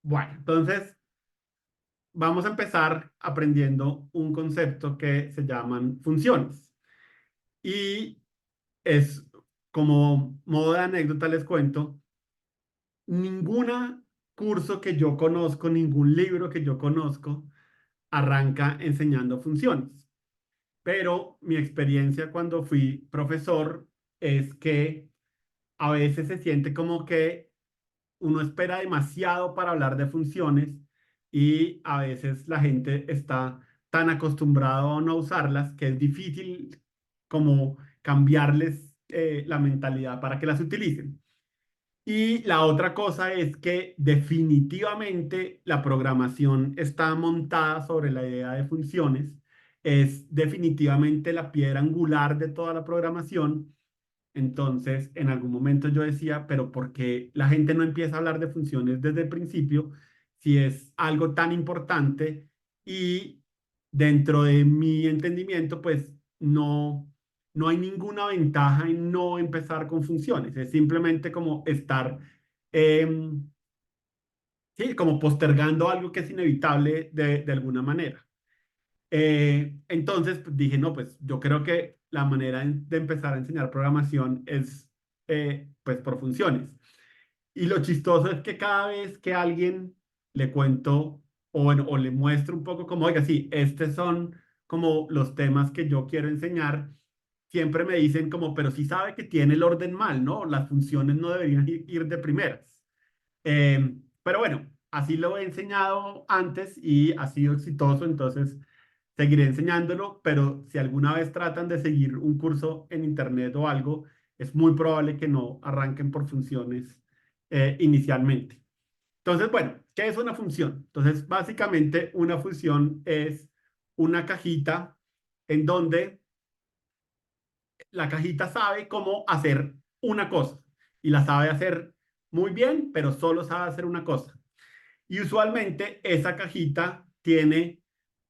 Bueno, entonces vamos a empezar aprendiendo un concepto que se llaman funciones. Y es como modo de anécdota les cuento, ninguna curso que yo conozco, ningún libro que yo conozco arranca enseñando funciones. Pero mi experiencia cuando fui profesor es que a veces se siente como que uno espera demasiado para hablar de funciones y a veces la gente está tan acostumbrado a no usarlas que es difícil como cambiarles la mentalidad para que las utilicen. Y la otra cosa es que definitivamente la programación está montada sobre la idea de funciones. Es definitivamente la piedra angular de toda la programación. Entonces, en algún momento yo decía, pero ¿por qué la gente no empieza a hablar de funciones desde el principio si es algo tan importante? Y dentro de mi entendimiento, pues no hay ninguna ventaja en no empezar con funciones. Es simplemente como estar, em, sí, como postergando algo que es inevitable de alguna manera. Entonces pues, dije, no, pues yo creo que la manera de empezar a enseñar programación es pues por funciones. Y lo chistoso es que cada vez que a alguien le cuento o, bueno, o le muestro un poco como, oiga, sí, estos son como los temas que yo quiero enseñar, siempre me dicen como, pero sí sabe que tiene el orden mal, ¿no? Las funciones no deberían ir de primeras. Pero bueno, así lo he enseñado antes y ha sido exitoso, entonces seguiré enseñándolo, pero si alguna vez tratan de seguir un curso en internet o algo, es muy probable que no arranquen por funciones inicialmente. Entonces, bueno, ¿qué es una función? Entonces, básicamente una función es una cajita en donde la cajita sabe cómo hacer una cosa y la sabe hacer muy bien, pero solo sabe hacer una cosa. Y usualmente esa cajita tiene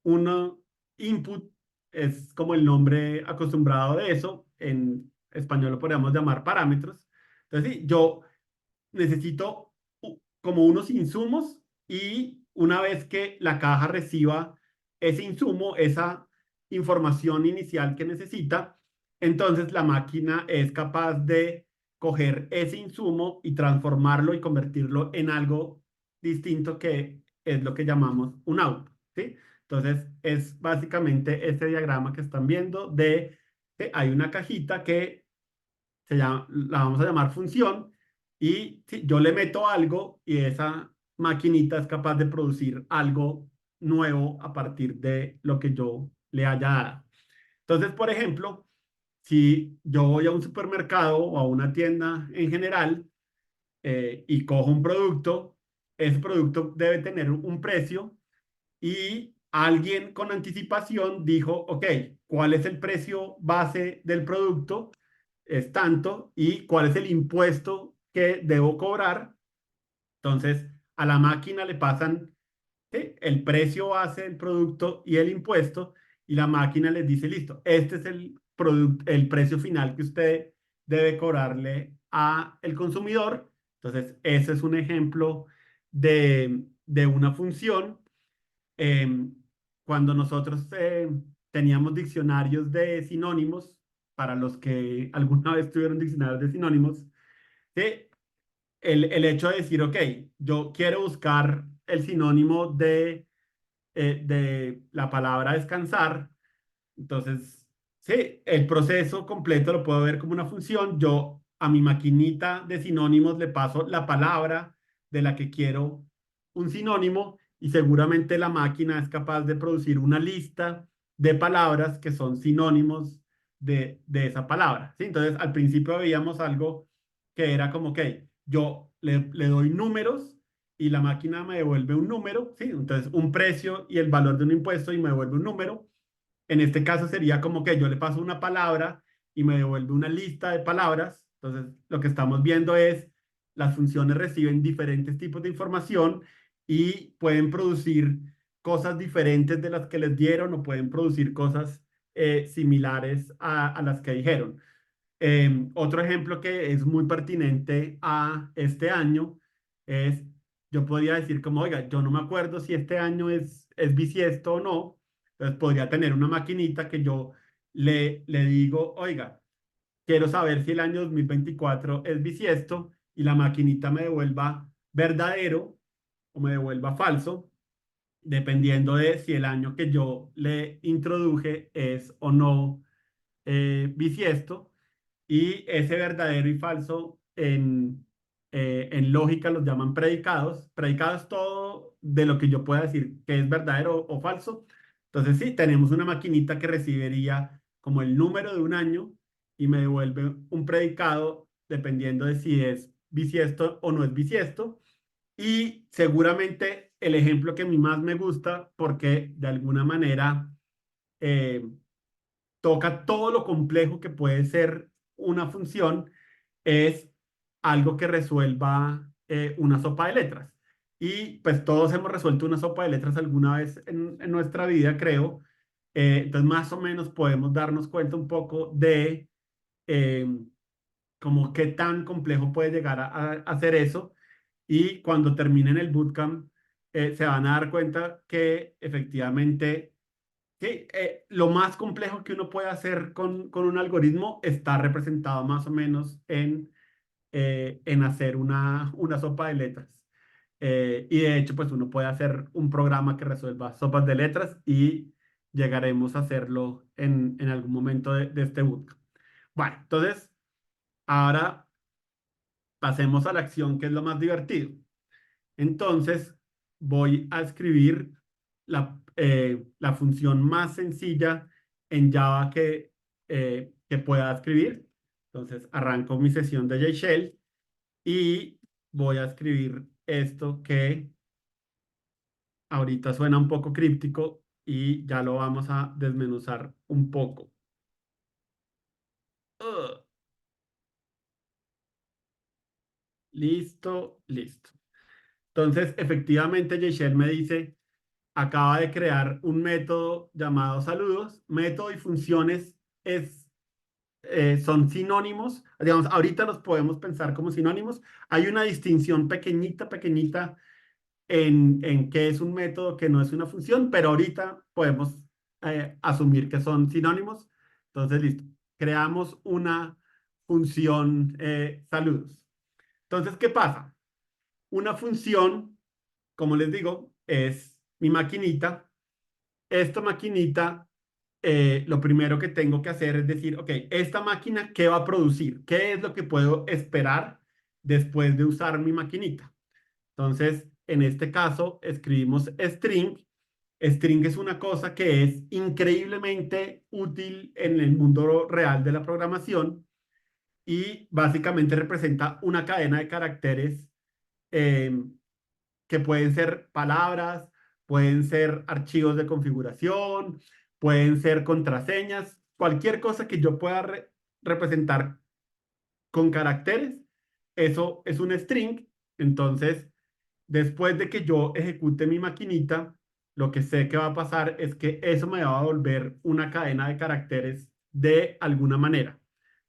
un input, es como el nombre acostumbrado de eso, en español lo podríamos llamar parámetros. Entonces, sí, yo necesito como unos insumos y una vez que la caja reciba ese insumo, esa información inicial que necesita, entonces la máquina es capaz de coger ese insumo y transformarlo y convertirlo en algo distinto que es lo que llamamos un output, ¿sí? Entonces es básicamente este diagrama que están viendo de que hay una cajita que la vamos a llamar función y sí, yo le meto algo y esa maquinita es capaz de producir algo nuevo a partir de lo que yo le haya dado. Entonces, por ejemplo, si yo voy a un supermercado o a una tienda en general y cojo un producto, ese producto debe tener un precio y alguien con anticipación dijo, ok, ¿cuál es el precio base del producto? Es tanto, y cuál es el impuesto que debo cobrar. Entonces, a la máquina le pasan el precio base del producto y el impuesto, y la máquina les dice, listo, este es el precio final que usted debe cobrarle a el consumidor. Entonces, ese es un ejemplo de una función eh, cuando nosotros teníamos diccionarios de sinónimos, para los que alguna vez tuvieron diccionarios de sinónimos, ¿sí? El hecho de decir, ok, yo quiero buscar el sinónimo de la palabra descansar, entonces, sí, el proceso completo lo puedo ver como una función. Yo a mi maquinita de sinónimos le paso la palabra de la que quiero un sinónimo y seguramente la máquina es capaz de producir una lista de palabras que son sinónimos de esa palabra. ¿Sí? Entonces, al principio veíamos algo que era como que yo le doy números y la máquina me devuelve un número, ¿sí? Entonces, un precio y el valor de un impuesto y me devuelve un número. En este caso sería como que yo le paso una palabra y me devuelve una lista de palabras. Entonces, lo que estamos viendo es las funciones reciben diferentes tipos de información y pueden producir cosas diferentes de las que les dieron o pueden producir cosas similares a las que dijeron. Otro ejemplo que es muy pertinente a este año es yo podría decir como, oiga, yo no me acuerdo si este año es bisiesto o no. Entonces podría tener una maquinita que yo le digo, oiga, quiero saber si el año 2024 es bisiesto y la maquinita me devuelva verdadero o me devuelva falso, dependiendo de si el año que yo le introduje es o no bisiesto. Y ese verdadero y falso en lógica los llaman predicados. Predicados todo de lo que yo pueda decir que es verdadero o falso. Entonces sí, tenemos una maquinita que recibiría como el número de un año y me devuelve un predicado dependiendo de si es bisiesto o no es bisiesto. Y seguramente el ejemplo que a mí más me gusta porque de alguna manera eh, toca todo lo complejo que puede ser una función, es algo que resuelva una sopa de letras. Y pues todos hemos resuelto una sopa de letras alguna vez en nuestra vida, creo. Entonces más o menos podemos darnos cuenta un poco de eh, como qué tan complejo puede llegar a hacer eso. Y cuando terminen el bootcamp, se van a dar cuenta que efectivamente sí, lo más complejo que uno puede hacer con un algoritmo está representado más o menos en hacer una sopa de letras. Y de hecho, pues uno puede hacer un programa que resuelva sopas de letras y llegaremos a hacerlo en algún momento de este bootcamp. Bueno, entonces, ahora pasemos a la acción, que es lo más divertido. Entonces, voy a escribir la función más sencilla en Java que pueda escribir. Entonces, arranco mi sesión de JShell y voy a escribir esto que ahorita suena un poco críptico y ya lo vamos a desmenuzar un poco. Ugh. Listo, listo. Entonces, efectivamente, JShell me dice acaba de crear un método llamado saludos. Método y funciones son sinónimos. Digamos, ahorita los podemos pensar como sinónimos. Hay una distinción pequeñita, pequeñita en qué es un método, que no es una función, pero ahorita podemos asumir que son sinónimos. Entonces, listo. Creamos una función saludos. Entonces, ¿qué pasa? Una función, como les digo, es mi maquinita. Esta maquinita, lo primero que tengo que hacer es decir, ok, esta máquina, ¿qué va a producir? ¿Qué es lo que puedo esperar después de usar mi maquinita? Entonces, en este caso, escribimos string. String es una cosa que es increíblemente útil en el mundo real de la programación y básicamente representa una cadena de caracteres eh, que pueden ser palabras, pueden ser archivos de configuración, pueden ser contraseñas, cualquier cosa que yo pueda representar con caracteres, eso es un string. Entonces, después de que yo ejecute mi maquinita, lo que sé que va a pasar es que eso me va a volver una cadena de caracteres de alguna manera.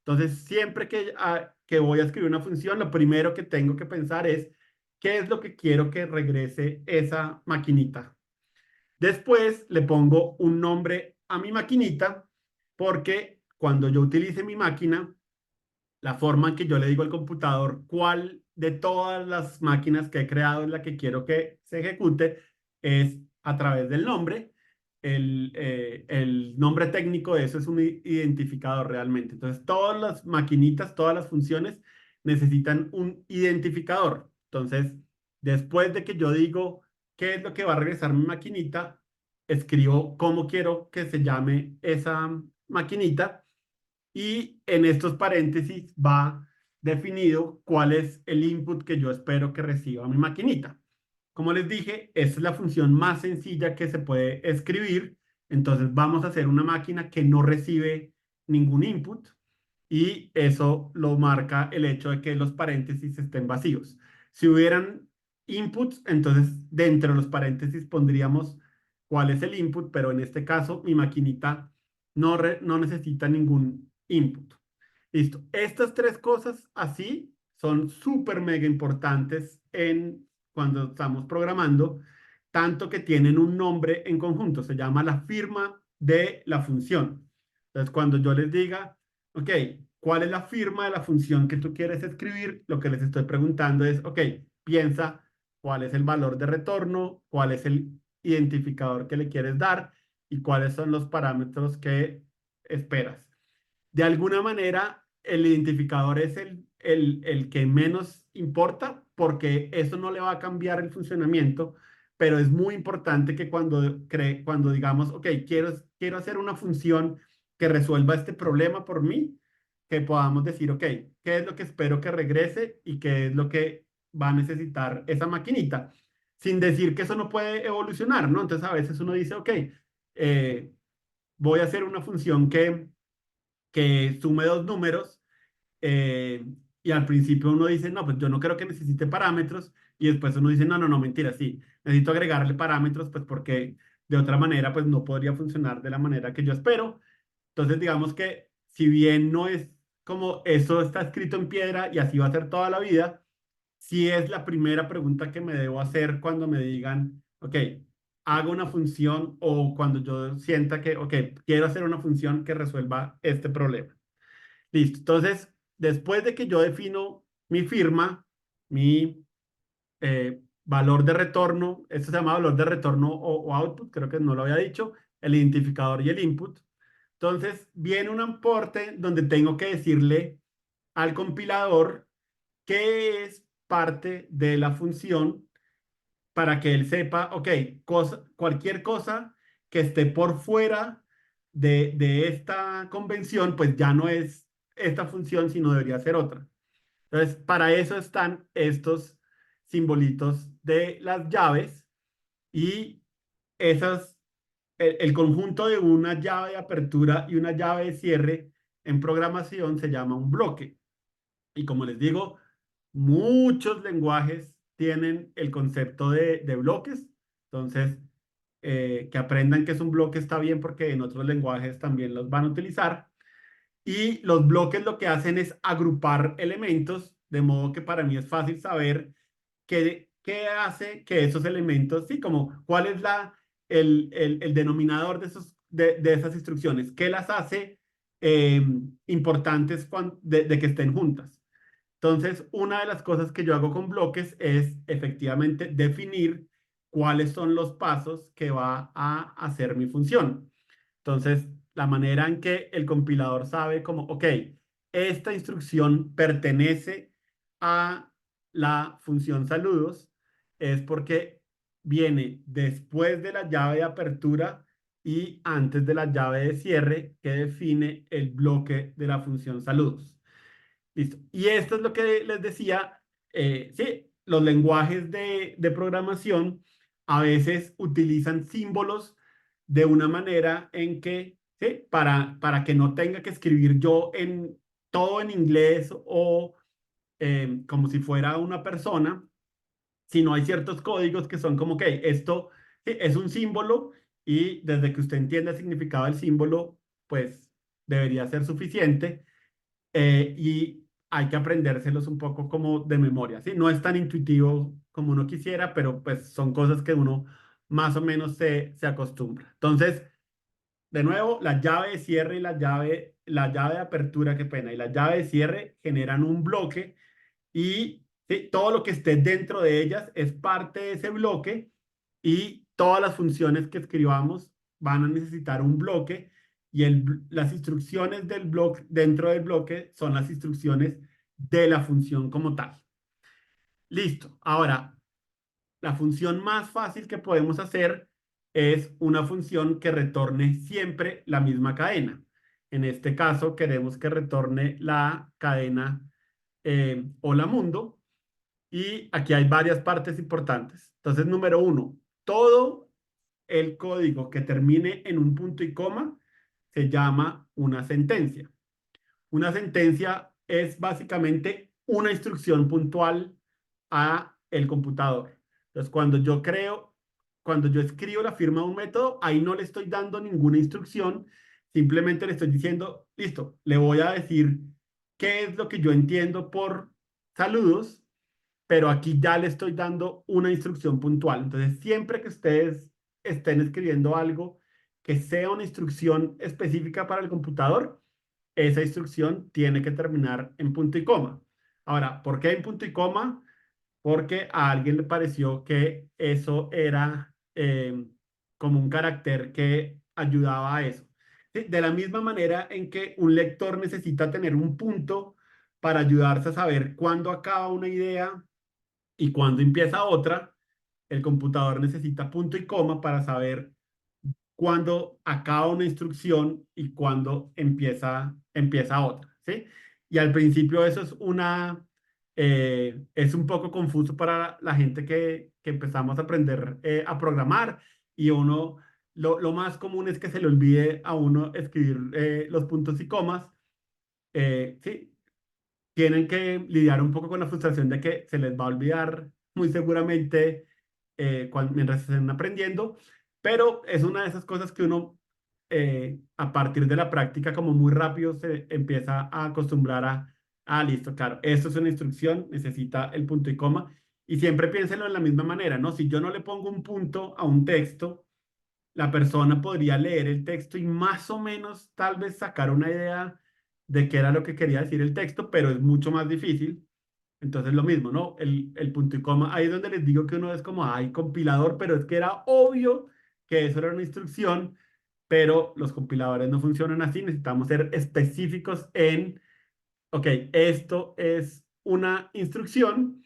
Entonces, siempre que voy a escribir una función, lo primero que tengo que pensar es qué es lo que quiero que regrese esa maquinita. Después le pongo un nombre a mi maquinita porque cuando yo utilice mi máquina, la forma en que yo le digo al computador cuál de todas las máquinas que he creado es la que quiero que se ejecute es a través del nombre. El nombre técnico de eso es un identificador realmente. Entonces, todas las maquinitas, todas las funciones necesitan un identificador. Entonces, después de que yo digo qué es lo que va a regresar mi maquinita, escribo cómo quiero que se llame esa maquinita y en estos paréntesis va definido cuál es el input que yo espero que reciba mi maquinita. Como les dije, esta es la función más sencilla que se puede escribir. Entonces vamos a hacer una máquina que no recibe ningún input y eso lo marca el hecho de que los paréntesis estén vacíos. Si hubieran inputs, entonces dentro de los paréntesis pondríamos cuál es el input, pero en este caso mi maquinita no necesita ningún input. Listo. Estas tres cosas así son súper mega importantes en cuando estamos programando, tanto que tienen un nombre en conjunto, se llama la firma de la función. Entonces, cuando yo les diga, ok, ¿cuál es la firma de la función que tú quieres escribir? Lo que les estoy preguntando es, ok, piensa cuál es el valor de retorno, cuál es el identificador que le quieres dar y cuáles son los parámetros que esperas. De alguna manera, el identificador es el que menos importa porque eso no le va a cambiar el funcionamiento, pero es muy importante que cuando digamos, ok, quiero hacer una función que resuelva este problema por mí, que podamos decir, ok, ¿qué es lo que espero que regrese y qué es lo que va a necesitar esa maquinita? Sin decir que eso no puede evolucionar, ¿no? Entonces a veces uno dice, ok, eh, voy a hacer una función que sume dos números eh, y al principio uno dice, no, pues yo no creo que necesite parámetros y después uno dice, no, no, no, mentira, sí, necesito agregarle parámetros pues porque de otra manera pues no podría funcionar de la manera que yo espero. Entonces digamos que si bien no es como eso está escrito en piedra y así va a ser toda la vida, sí es la primera pregunta que me debo hacer cuando me digan, ok, hago una función o cuando yo sienta que, ok, quiero hacer una función que resuelva este problema. Listo. Entonces, después de que yo defino mi firma, mi valor de retorno, esto se llama valor de retorno o output, creo que no lo había dicho, el identificador y el input. Entonces, viene un aporte donde tengo que decirle al compilador qué es parte de la función para que él sepa, ok, cualquier cosa que esté por fuera de esta convención, pues ya no es esta función, sino debería ser otra. Entonces, para eso están estos simbolitos de las llaves y esas, el conjunto de una llave de apertura y una llave de cierre en programación se llama un bloque. Y como les digo, muchos lenguajes tienen el concepto de bloques. Entonces, que aprendan que es un bloque está bien porque en otros lenguajes también los van a utilizar. Y los bloques lo que hacen es agrupar elementos, de modo que para mí es fácil saber qué hace que esos elementos, sí, como cuál es el denominador de esas instrucciones, qué las hace eh, importantes de que estén juntas. Entonces, una de las cosas que yo hago con bloques es efectivamente definir cuáles son los pasos que va a hacer mi función. Entonces, la manera en que el compilador sabe como, ok, esta instrucción pertenece a la función saludos, es porque viene después de la llave de apertura y antes de la llave de cierre que define el bloque de la función saludos. Listo. Y esto es lo que les decía, sí, los lenguajes de programación a veces utilizan símbolos de una manera en que, sí, para que no tenga que escribir yo en todo en inglés o como si fuera una persona, sino hay ciertos códigos que son como que esto sí, es un símbolo y desde que usted entienda el significado del símbolo, pues debería ser suficiente y hay que aprendérselos un poco como de memoria, ¿sí? No es tan intuitivo como uno quisiera, pero pues son cosas que uno más o menos se acostumbra. Entonces, de nuevo, la llave de cierre y la llave de apertura, qué pena, y la llave de cierre generan un bloque y ¿sí? Todo lo que esté dentro de ellas es parte de ese bloque y todas las funciones que escribamos van a necesitar un bloque y las instrucciones del bloque dentro del bloque son las instrucciones de la función como tal. Listo. Ahora, la función más fácil que podemos hacer es una función que retorne siempre la misma cadena. En este caso, queremos que retorne la cadena Hola Mundo. Y aquí hay varias partes importantes. Entonces, número uno, todo el código que termine en un punto y coma se llama una sentencia. Una sentencia es básicamente una instrucción puntual a el computador. Entonces, cuando yo escribo la firma de un método, ahí no le estoy dando ninguna instrucción, simplemente le estoy diciendo, listo, le voy a decir qué es lo que yo entiendo por saludos pero aquí ya le estoy dando una instrucción puntual. Entonces, siempre que ustedes estén escribiendo algo que sea una instrucción específica para el computador, esa instrucción tiene que terminar en punto y coma. Ahora, ¿por qué en punto y coma? Porque a alguien le pareció que eso era como un carácter que ayudaba a eso. Sí, de la misma manera en que un lector necesita tener un punto para ayudarse a saber cuándo acaba una idea y cuándo empieza otra, el computador necesita punto y coma para saber cuándo acaba una instrucción y cuándo empieza otra, ¿sí? Y al principio eso es un poco confuso para la gente que empezamos a aprender a programar y lo más común es que se le olvide a uno escribir los puntos y comas, ¿sí? Tienen que lidiar un poco con la frustración de que se les va a olvidar muy seguramente mientras estén aprendiendo, pero es una de esas cosas que uno a partir de la práctica como muy rápido se empieza a acostumbrar listo, claro, esto es una instrucción, necesita el punto y coma, y siempre piénselo de la misma manera, ¿no? Si yo no le pongo un punto a un texto, la persona podría leer el texto y más o menos tal vez sacar una idea de qué era lo que quería decir el texto, pero es mucho más difícil. Entonces lo mismo, ¿no? El punto y coma, ahí es donde les digo que uno es como, ay, compilador, pero es que era obvio que eso era una instrucción, pero los compiladores no funcionan así, necesitamos ser específicos en, ok, esto es una instrucción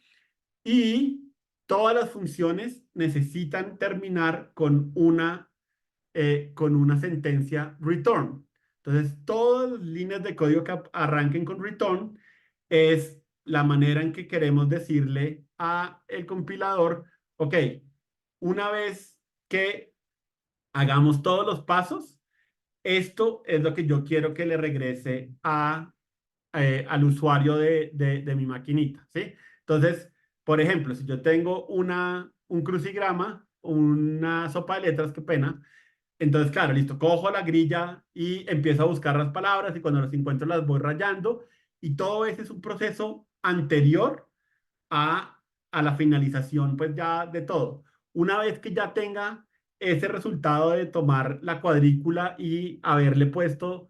y todas las funciones necesitan terminar con una sentencia return. Entonces, todas las líneas de código que arranquen con return es la manera en que queremos decirle a el compilador, ok, una vez que hagamos todos los pasos, esto es lo que yo quiero que le regrese al usuario de mi maquinita, ¿sí? Entonces, por ejemplo, si yo tengo un crucigrama, una sopa de letras, qué pena, entonces, claro, listo, cojo la grilla y empiezo a buscar las palabras y cuando las encuentro las voy rayando y todo ese es un proceso anterior a, a la finalización, pues ya de todo. Una vez que ya tenga ese resultado de tomar la cuadrícula y haberle puesto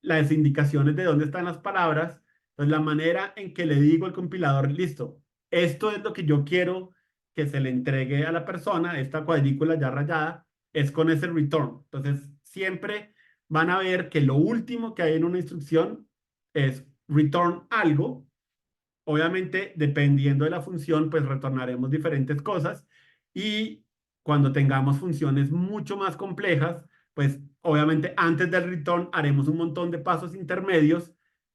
las indicaciones de dónde están las palabras, pues la manera en que le digo al compilador, listo, esto es lo que yo quiero que se le entregue a la persona, esta cuadrícula ya rayada, es con ese return. Entonces, siempre van a ver que lo último que hay en una instrucción es return algo. Obviamente, dependiendo de la función, pues retornaremos diferentes cosas y cuando tengamos funciones mucho más complejas, pues obviamente antes del return haremos un montón de pasos intermedios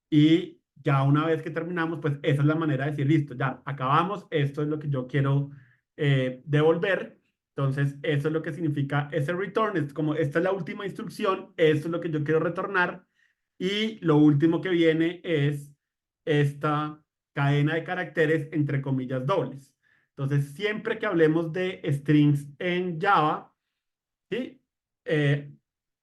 y ya una vez que terminamos, pues esa es la manera de decir, listo, ya acabamos, esto es lo que yo quiero devolver. Entonces, eso es lo que significa ese return, es como esta es la última instrucción, esto es lo que yo quiero retornar y lo último que viene es esta cadena de caracteres entre comillas dobles. Entonces, siempre que hablemos de strings en Java, ¿sí? Eh,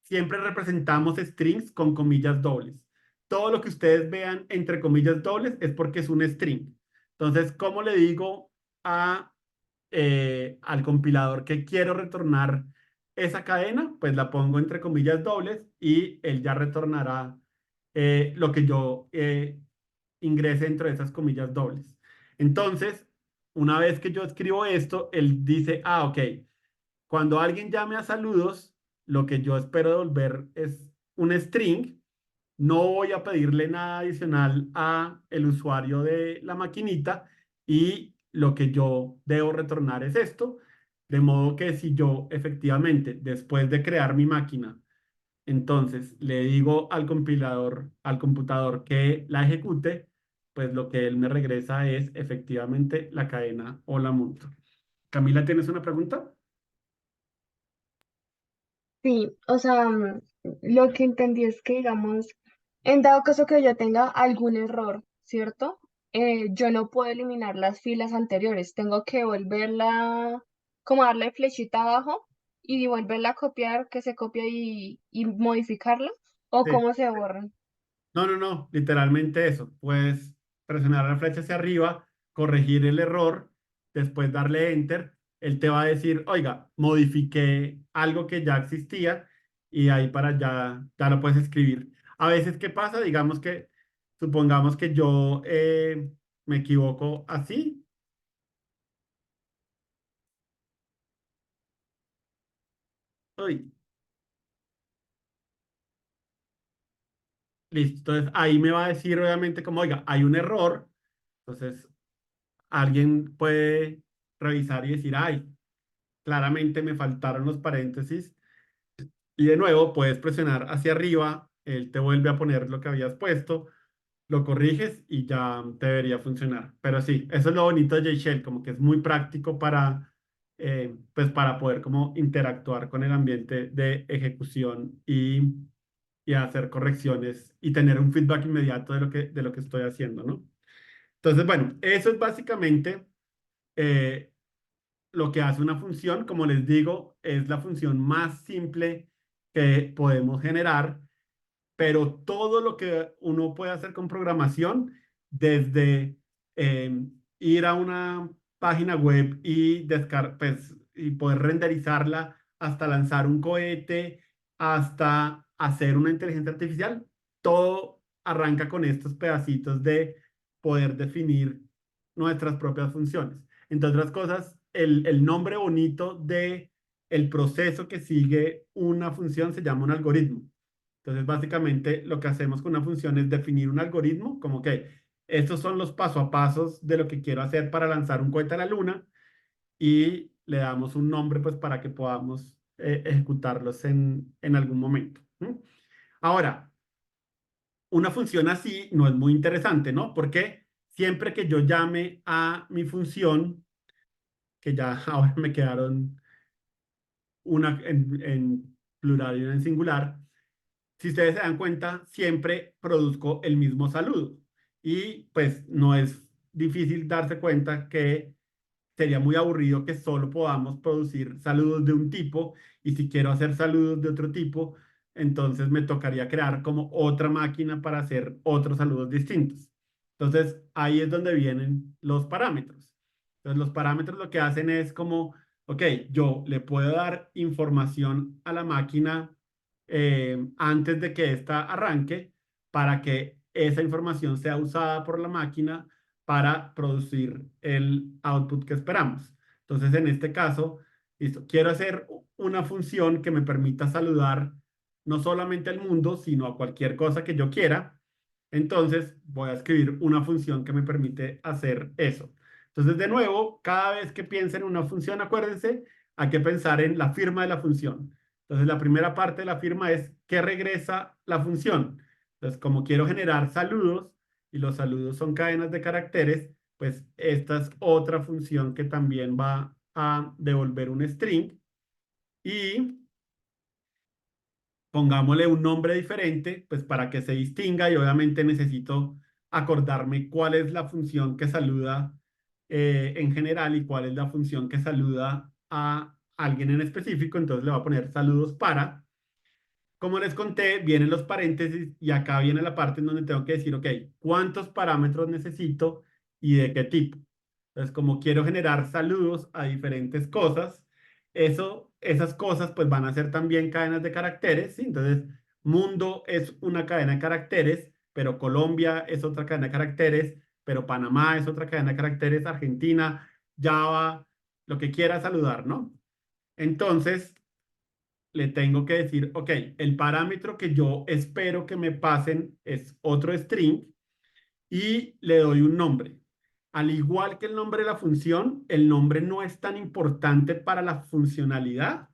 siempre representamos strings con comillas dobles. Todo lo que ustedes vean entre comillas dobles es porque es un string. Entonces, ¿cómo le digo al compilador que quiero retornar esa cadena? Pues la pongo entre comillas dobles y él ya retornará lo que yo ingrese dentro de esas comillas dobles. Entonces, una vez que yo escribo esto, él dice, ok, cuando alguien llame a saludos, lo que yo espero devolver es un string. No voy a pedirle nada adicional a el usuario de la maquinita y lo que yo debo retornar es esto. De modo que si yo efectivamente, después de crear mi máquina, entonces le digo al compilador, al computador que la ejecute, pues lo que él me regresa es efectivamente la cadena o la multa. Camila, ¿tienes una pregunta? Sí, o sea, lo que entendí es que, digamos, en dado caso que yo tenga algún error, ¿cierto? Yo no puedo eliminar las filas anteriores, tengo que volverla, como darle flechita abajo y volverla a copiar, que se copie y modificarla, o Sí. cómo se borran. No, literalmente eso. Puedes presionar la flecha hacia arriba corregir el error, después darle enter, él te va a decir, oiga, modifiqué algo que ya existía y ahí para allá ya lo puedes escribir. A veces, ¿qué pasa? Digamos que, supongamos que yo me equivoco así. Uy, listo. Entonces ahí me va a decir obviamente como, oiga, hay un error. Entonces alguien puede revisar y decir, ay, claramente me faltaron los paréntesis. Y de nuevo puedes presionar hacia arriba, él te vuelve a poner lo que habías puesto, lo corriges y ya te debería funcionar. Pero sí, eso es lo bonito de J-Shell, como que es muy práctico para, pues para poder como interactuar con el ambiente de ejecución y hacer correcciones y tener un feedback inmediato de lo que estoy haciendo, ¿no? Entonces, bueno, eso es básicamente eh, lo que hace una función. Como les digo, es la función más simple que podemos generar, pero todo lo que uno puede hacer con programación, desde ir a una página web y, pues, y poder renderizarla, hasta lanzar un cohete, hasta hacer una inteligencia artificial, todo arranca con estos pedacitos de poder definir nuestras propias funciones. Entre otras cosas, el nombre bonito de el proceso que sigue una función se llama un algoritmo. Entonces, básicamente, lo que hacemos con una función es definir un algoritmo, como que estos son los paso a pasos de lo que quiero hacer para lanzar un cohete a la luna y le damos un nombre, pues, para que podamos ejecutarlos en algún momento. ¿Mm? Ahora, una función así no es muy interesante, ¿no? Porque siempre que yo llame a mi función, que ya ahora me quedaron una en plural y una en singular, si ustedes se dan cuenta, siempre produzco el mismo saludo. Y pues no es difícil darse cuenta que sería muy aburrido que solo podamos producir saludos de un tipo y si quiero hacer saludos de otro tipo, entonces me tocaría crear como otra máquina para hacer otros saludos distintos. Entonces ahí es donde vienen los parámetros. Entonces los parámetros lo que hacen es como, ok, yo le puedo dar información a la máquina antes de que ésta arranque para que esa información sea usada por la máquina para producir el output que esperamos. Entonces, en este caso, listo, quiero hacer una función que me permita saludar no solamente al mundo, sino a cualquier cosa que yo quiera. Entonces, voy a escribir una función que me permite hacer eso. Entonces, de nuevo, cada vez que piensen en una función, acuérdense, hay que pensar en la firma de la función. Entonces, la primera parte de la firma es qué regresa la función. Entonces, como quiero generar saludos y los saludos son cadenas de caracteres, pues esta es otra función que también va a devolver un string y pongámosle un nombre diferente, pues para que se distinga y obviamente necesito acordarme cuál es la función que saluda en general y cuál es la función que saluda a alguien en específico. Entonces le voy a poner saludos para. Como les conté, vienen los paréntesis y acá viene la parte en donde tengo que decir, ok, ¿cuántos parámetros necesito y de qué tipo? Entonces, como quiero generar saludos a diferentes cosas, esas cosas pues van a ser también cadenas de caracteres, ¿sí? Entonces, mundo es una cadena de caracteres, pero Colombia es otra cadena de caracteres, pero Panamá es otra cadena de caracteres, Argentina, Java, lo que quiera saludar, ¿no? Entonces, le tengo que decir, ok, el parámetro que yo espero que me pasen es otro string y le doy un nombre. Al igual que el nombre de la función, el nombre no es tan importante para la funcionalidad,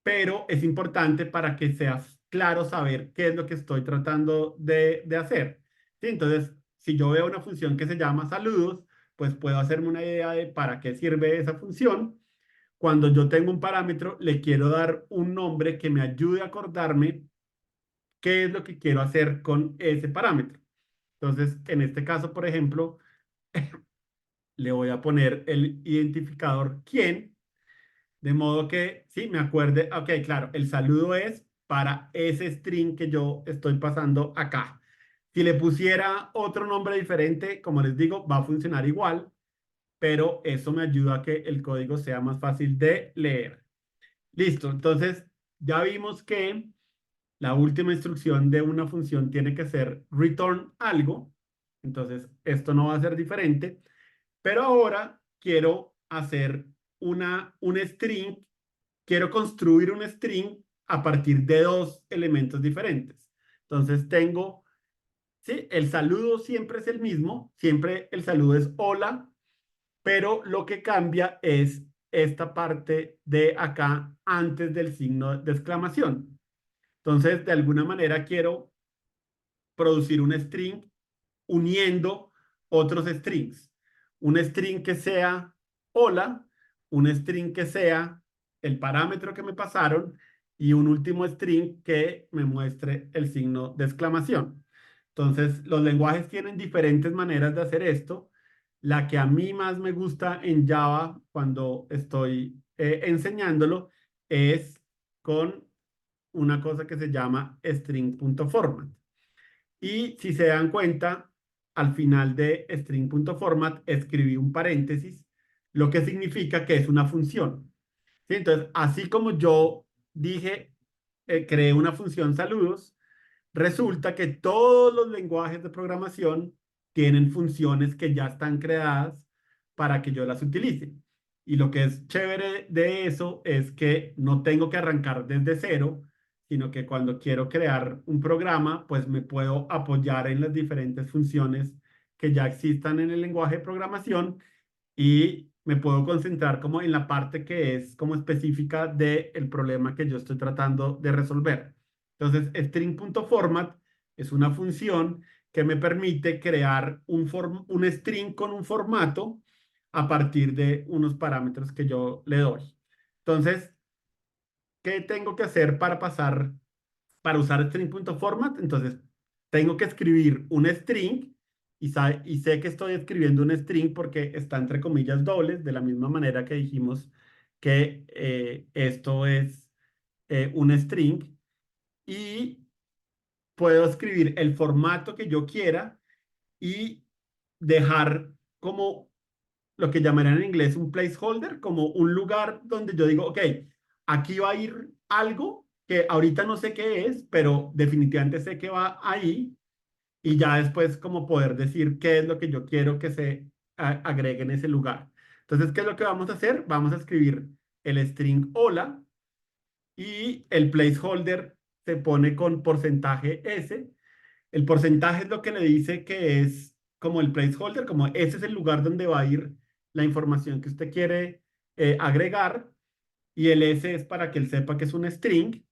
pero es importante para que sea claro saber qué es lo que estoy tratando de hacer. ¿Sí? Entonces, si yo veo una función que se llama saludos, pues puedo hacerme una idea de para qué sirve esa función. Cuando yo tengo un parámetro, le quiero dar un nombre que me ayude a acordarme qué es lo que quiero hacer con ese parámetro. Entonces, en este caso, por ejemplo, le voy a poner el identificador quién, de modo que, sí, me acuerde, ok, claro, el saludo es para ese string que yo estoy pasando acá. Si le pusiera otro nombre diferente, como les digo, va a funcionar igual, pero eso me ayuda a que el código sea más fácil de leer. Listo, entonces ya vimos que la última instrucción de una función tiene que ser return algo, entonces esto no va a ser diferente, pero ahora quiero hacer un string, quiero construir un string a partir de dos elementos diferentes. Entonces tengo, sí, el saludo siempre es el mismo, siempre el saludo es hola, pero lo que cambia es esta parte de acá antes del signo de exclamación. Entonces, de alguna manera quiero producir un string uniendo otros strings. Un string que sea hola, un string que sea el parámetro que me pasaron y un último string que me muestre el signo de exclamación. Entonces, los lenguajes tienen diferentes maneras de hacer esto. La que a mí más me gusta en Java cuando estoy enseñándolo es con una cosa que se llama string.format. Y si se dan cuenta, al final de string.format escribí un paréntesis, lo que significa que es una función. ¿Sí? Entonces, así como yo dije, creé una función saludos, resulta que todos los lenguajes de programación tienen funciones que ya están creadas para que yo las utilice. Y lo que es chévere de eso es que no tengo que arrancar desde cero, sino que cuando quiero crear un programa, pues me puedo apoyar en las diferentes funciones que ya existan en el lenguaje de programación y me puedo concentrar como en la parte que es como específica del problema que yo estoy tratando de resolver. Entonces, string.format es una función que me permite crear un string con un formato a partir de unos parámetros que yo le doy. Entonces, ¿qué tengo que hacer para pasar, para usar string.format? Entonces, tengo que escribir un string y sé que estoy escribiendo un string porque está entre comillas dobles, de la misma manera que dijimos que esto es un string. Y puedo escribir el formato que yo quiera y dejar como lo que llamarían en inglés un placeholder, como un lugar donde yo digo, ok, aquí va a ir algo que ahorita no sé qué es, pero definitivamente sé que va ahí y ya después como poder decir qué es lo que yo quiero que se agregue en ese lugar. Entonces, ¿qué es lo que vamos a hacer? Vamos a escribir el string hola y el placeholder se pone con porcentaje S. El porcentaje es lo que le dice que es como el placeholder, como ese es el lugar donde va a ir la información que usted quiere agregar. Y el S es para que él sepa que es un string.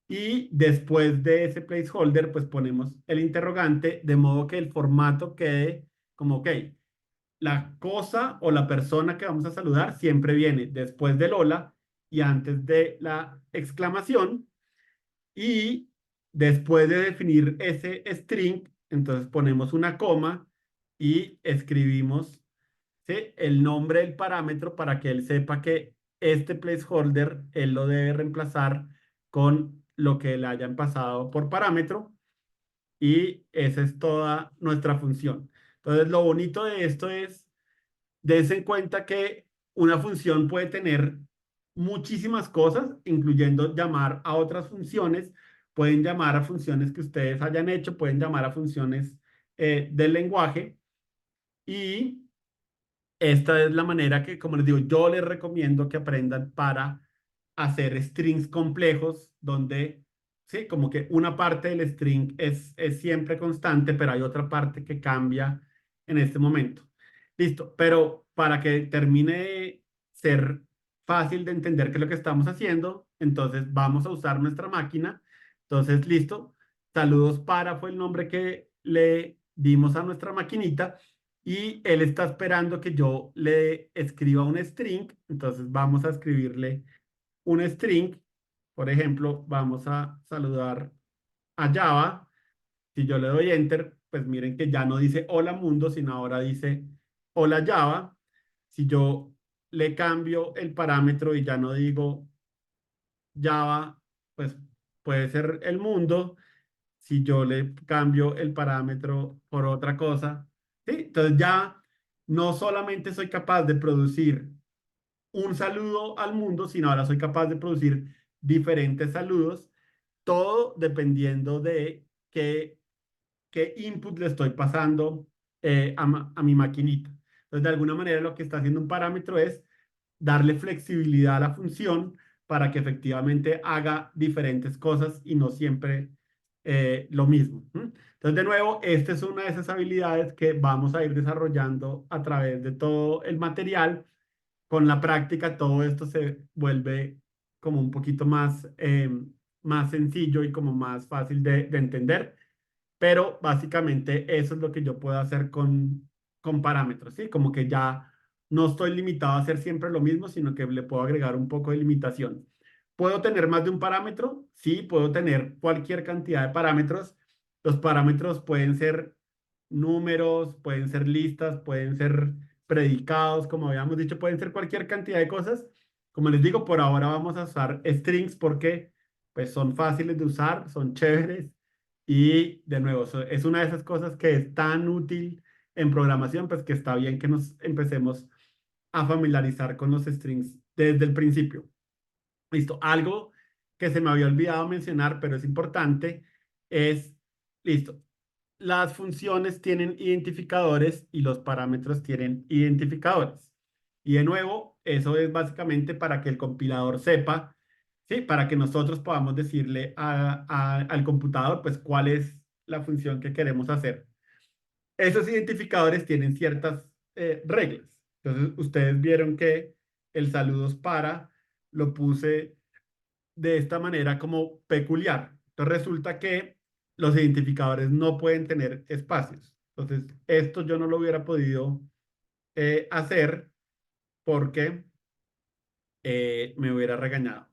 Y después de ese placeholder, pues ponemos el interrogante, de modo que el formato quede como, ok, la cosa o la persona que vamos a saludar siempre viene después del hola y antes de la exclamación. Y después de definir ese string, entonces ponemos una coma y escribimos, ¿sí?, el nombre del parámetro para que él sepa que este placeholder él lo debe reemplazar con lo que le hayan pasado por parámetro y esa es toda nuestra función. Entonces, lo bonito de esto es dense en cuenta que una función puede tener muchísimas cosas, incluyendo llamar a otras funciones. Pueden llamar a funciones que ustedes hayan hecho, pueden llamar a funciones del lenguaje. Y esta es la manera que, como les digo, yo les recomiendo que aprendan para hacer strings complejos, donde, sí, como que una parte del string es siempre constante, pero hay otra parte que cambia en este momento. Listo, pero para que termine de ser fácil de entender qué es lo que estamos haciendo, entonces vamos a usar nuestra máquina. Entonces, listo. Saludos para fue el nombre que le dimos a nuestra maquinita y él está esperando que yo le escriba un string. Entonces vamos a escribirle un string. Por ejemplo, vamos a saludar a Java. Si yo le doy enter, pues miren que ya no dice hola mundo, sino ahora dice hola Java. Si yo le cambio el parámetro y ya no digo Java, pues puede ser el mundo. si yo le cambio el parámetro por otra cosa, ¿sí? Entonces ya no solamente soy capaz de producir un saludo al mundo, sino ahora soy capaz de producir diferentes saludos, todo dependiendo de qué input le estoy pasando a mi maquinita. Entonces, de alguna manera, lo que está haciendo un parámetro es darle flexibilidad a la función para que efectivamente haga diferentes cosas y no siempre lo mismo. ¿M? Entonces, de nuevo, esta es una de esas habilidades que vamos a ir desarrollando a través de todo el material. Con la práctica, todo esto se vuelve como un poquito más sencillo y como más fácil de entender. Pero básicamente eso es lo que yo puedo hacer con parámetros, ¿sí? Como que ya no estoy limitado a hacer siempre lo mismo, sino que le puedo agregar un poco de limitación. ¿Puedo tener más de un parámetro? Sí, puedo tener cualquier cantidad de parámetros. Los parámetros pueden ser números, pueden ser listas, pueden ser predicados, como habíamos dicho, pueden ser cualquier cantidad de cosas. Como les digo, por ahora vamos a usar strings porque pues son fáciles de usar, son chéveres y de nuevo, es una de esas cosas que es tan útil en programación, pues que está bien que nos empecemos a familiarizar con los strings desde el principio. Listo, algo que se me había olvidado mencionar, pero es importante, es, listo, las funciones tienen identificadores y los parámetros tienen identificadores. Y de nuevo, eso es básicamente para que el compilador sepa, ¿sí? Para que nosotros podamos decirle al computador, pues, cuál es la función que queremos hacer. Esos identificadores tienen ciertas reglas. Entonces, ustedes vieron que el saludos para lo puse de esta manera como peculiar. Entonces resulta que los identificadores no pueden tener espacios. Entonces, esto yo no lo hubiera podido hacer porque me hubiera regañado.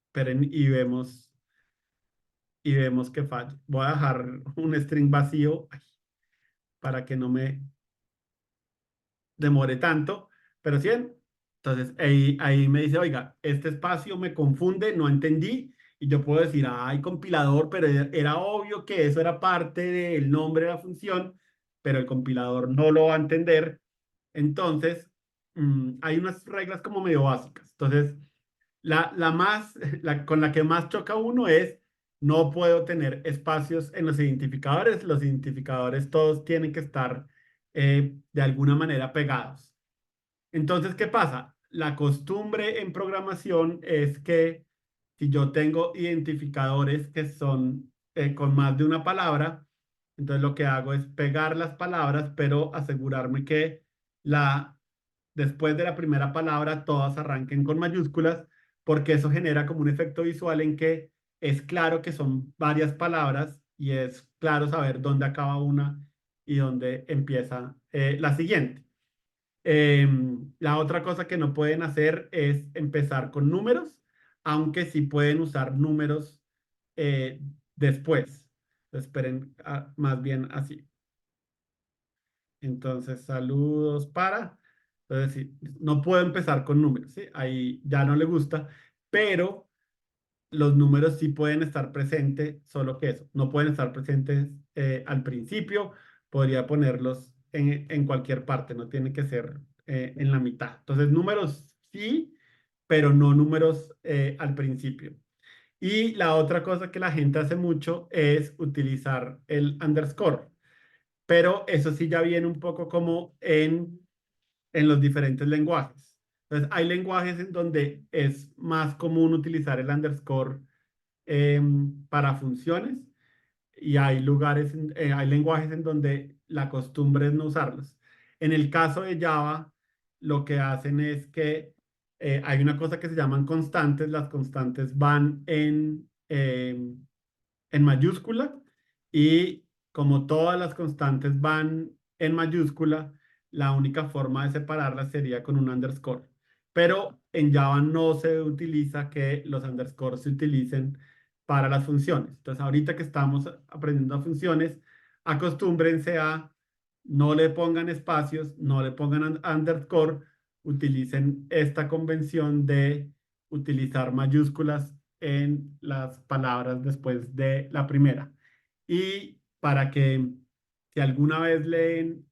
Esperen y vemos que falla. Voy a dejar un string vacío ay, para que no me demore tanto, pero sí, entonces ahí me dice, oiga, este espacio me confunde, no entendí, y yo puedo decir, ay, compilador, pero era obvio que eso era parte del nombre de la función, pero el compilador no lo va a entender. Entonces, hay unas reglas como medio básicas. Entonces, la más, con la que más choca uno es, no puedo tener espacios en los identificadores todos tienen que estar de alguna manera pegados. Entonces, ¿qué pasa? La costumbre en programación es que si yo tengo identificadores que son con más de una palabra, entonces lo que hago es pegar las palabras, pero asegurarme que la, después de la primera palabra todas arranquen con mayúsculas, porque eso genera como un efecto visual en que es claro que son varias palabras y es claro saber dónde acaba una y dónde empieza la siguiente. La otra cosa que no pueden hacer es empezar con números, aunque sí pueden usar números eh, después. Esperen, más bien así. Entonces, saludos para. Entonces, sí, no puedo empezar con números, ¿sí? Ahí ya no le gusta, pero los números sí pueden estar presentes, solo que eso, no pueden estar presentes al principio, podría ponerlos en cualquier parte, no tiene que ser en la mitad. Entonces, números sí, pero no números al principio. Y la otra cosa que la gente hace mucho es utilizar el underscore, pero eso sí ya viene un poco como en los diferentes lenguajes. Entonces, hay lenguajes en donde es más común utilizar el underscore para funciones y hay lugares, hay lenguajes en donde la costumbre es no usarlos. En el caso de Java, lo que hacen es que hay una cosa que se llaman constantes. Las constantes van en mayúscula y como todas las constantes van en mayúscula, la única forma de separarlas sería con un underscore. Pero en Java no se utiliza que los underscores se utilicen para las funciones. Entonces, ahorita que estamos aprendiendo a funciones, acostúmbrense a no le pongan espacios, no le pongan underscore, utilicen esta convención de utilizar mayúsculas en las palabras después de la primera. Y para que si alguna vez leen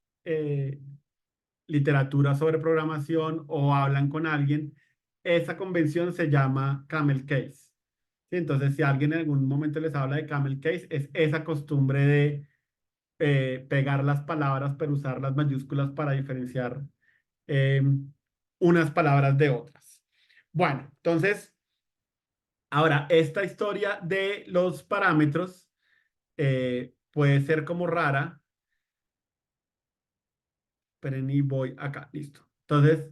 literatura sobre programación o hablan con alguien, esa convención se llama camel case. ¿Sí? Entonces, si alguien en algún momento les habla de camel case, es esa costumbre de pegar las palabras, pero usar las mayúsculas para diferenciar eh, unas palabras de otras. Bueno, entonces, ahora, esta historia de los parámetros puede ser como rara. Esperen y voy acá, listo. Entonces,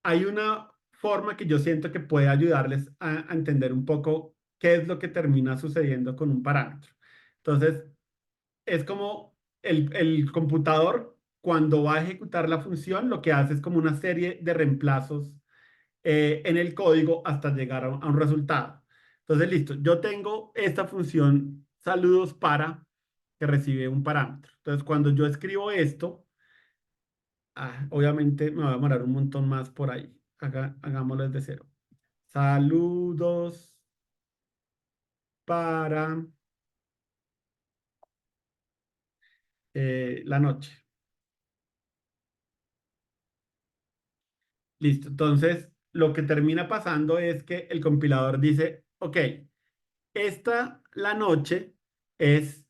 hay una forma que yo siento que puede ayudarles a entender un poco qué es lo que termina sucediendo con un parámetro. Entonces, es como el computador, cuando va a ejecutar la función, lo que hace es como una serie de reemplazos en el código hasta llegar a un resultado. Entonces, listo, yo tengo esta función saludos para que recibe un parámetro. Entonces, cuando yo escribo esto, obviamente me va a demorar un montón más por ahí. Hagámoslo desde cero. Saludos para la noche. Listo. Entonces, lo que termina pasando es que el compilador dice, ok, esta la noche es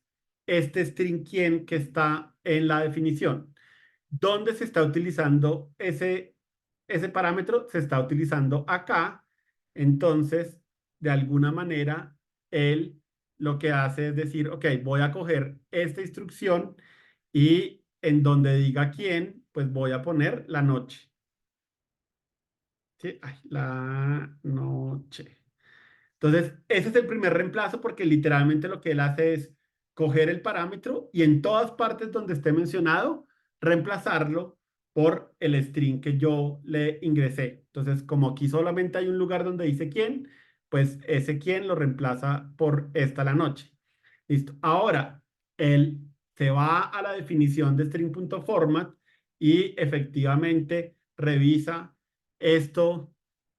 este string quién que está en la definición. ¿Dónde se está utilizando ese parámetro? Se está utilizando acá. Entonces, de alguna manera, él lo que hace es decir, ok, voy a coger esta instrucción y en donde diga quién, pues voy a poner la noche. ¿Sí? Ay, la noche. Entonces, ese es el primer reemplazo porque literalmente lo que él hace es coger el parámetro y en todas partes donde esté mencionado, reemplazarlo por el string que yo le ingresé. Entonces, como aquí solamente hay un lugar donde dice quién, pues ese quién lo reemplaza por esta la noche. Listo. Ahora, él se va a la definición de string.format y efectivamente revisa esto,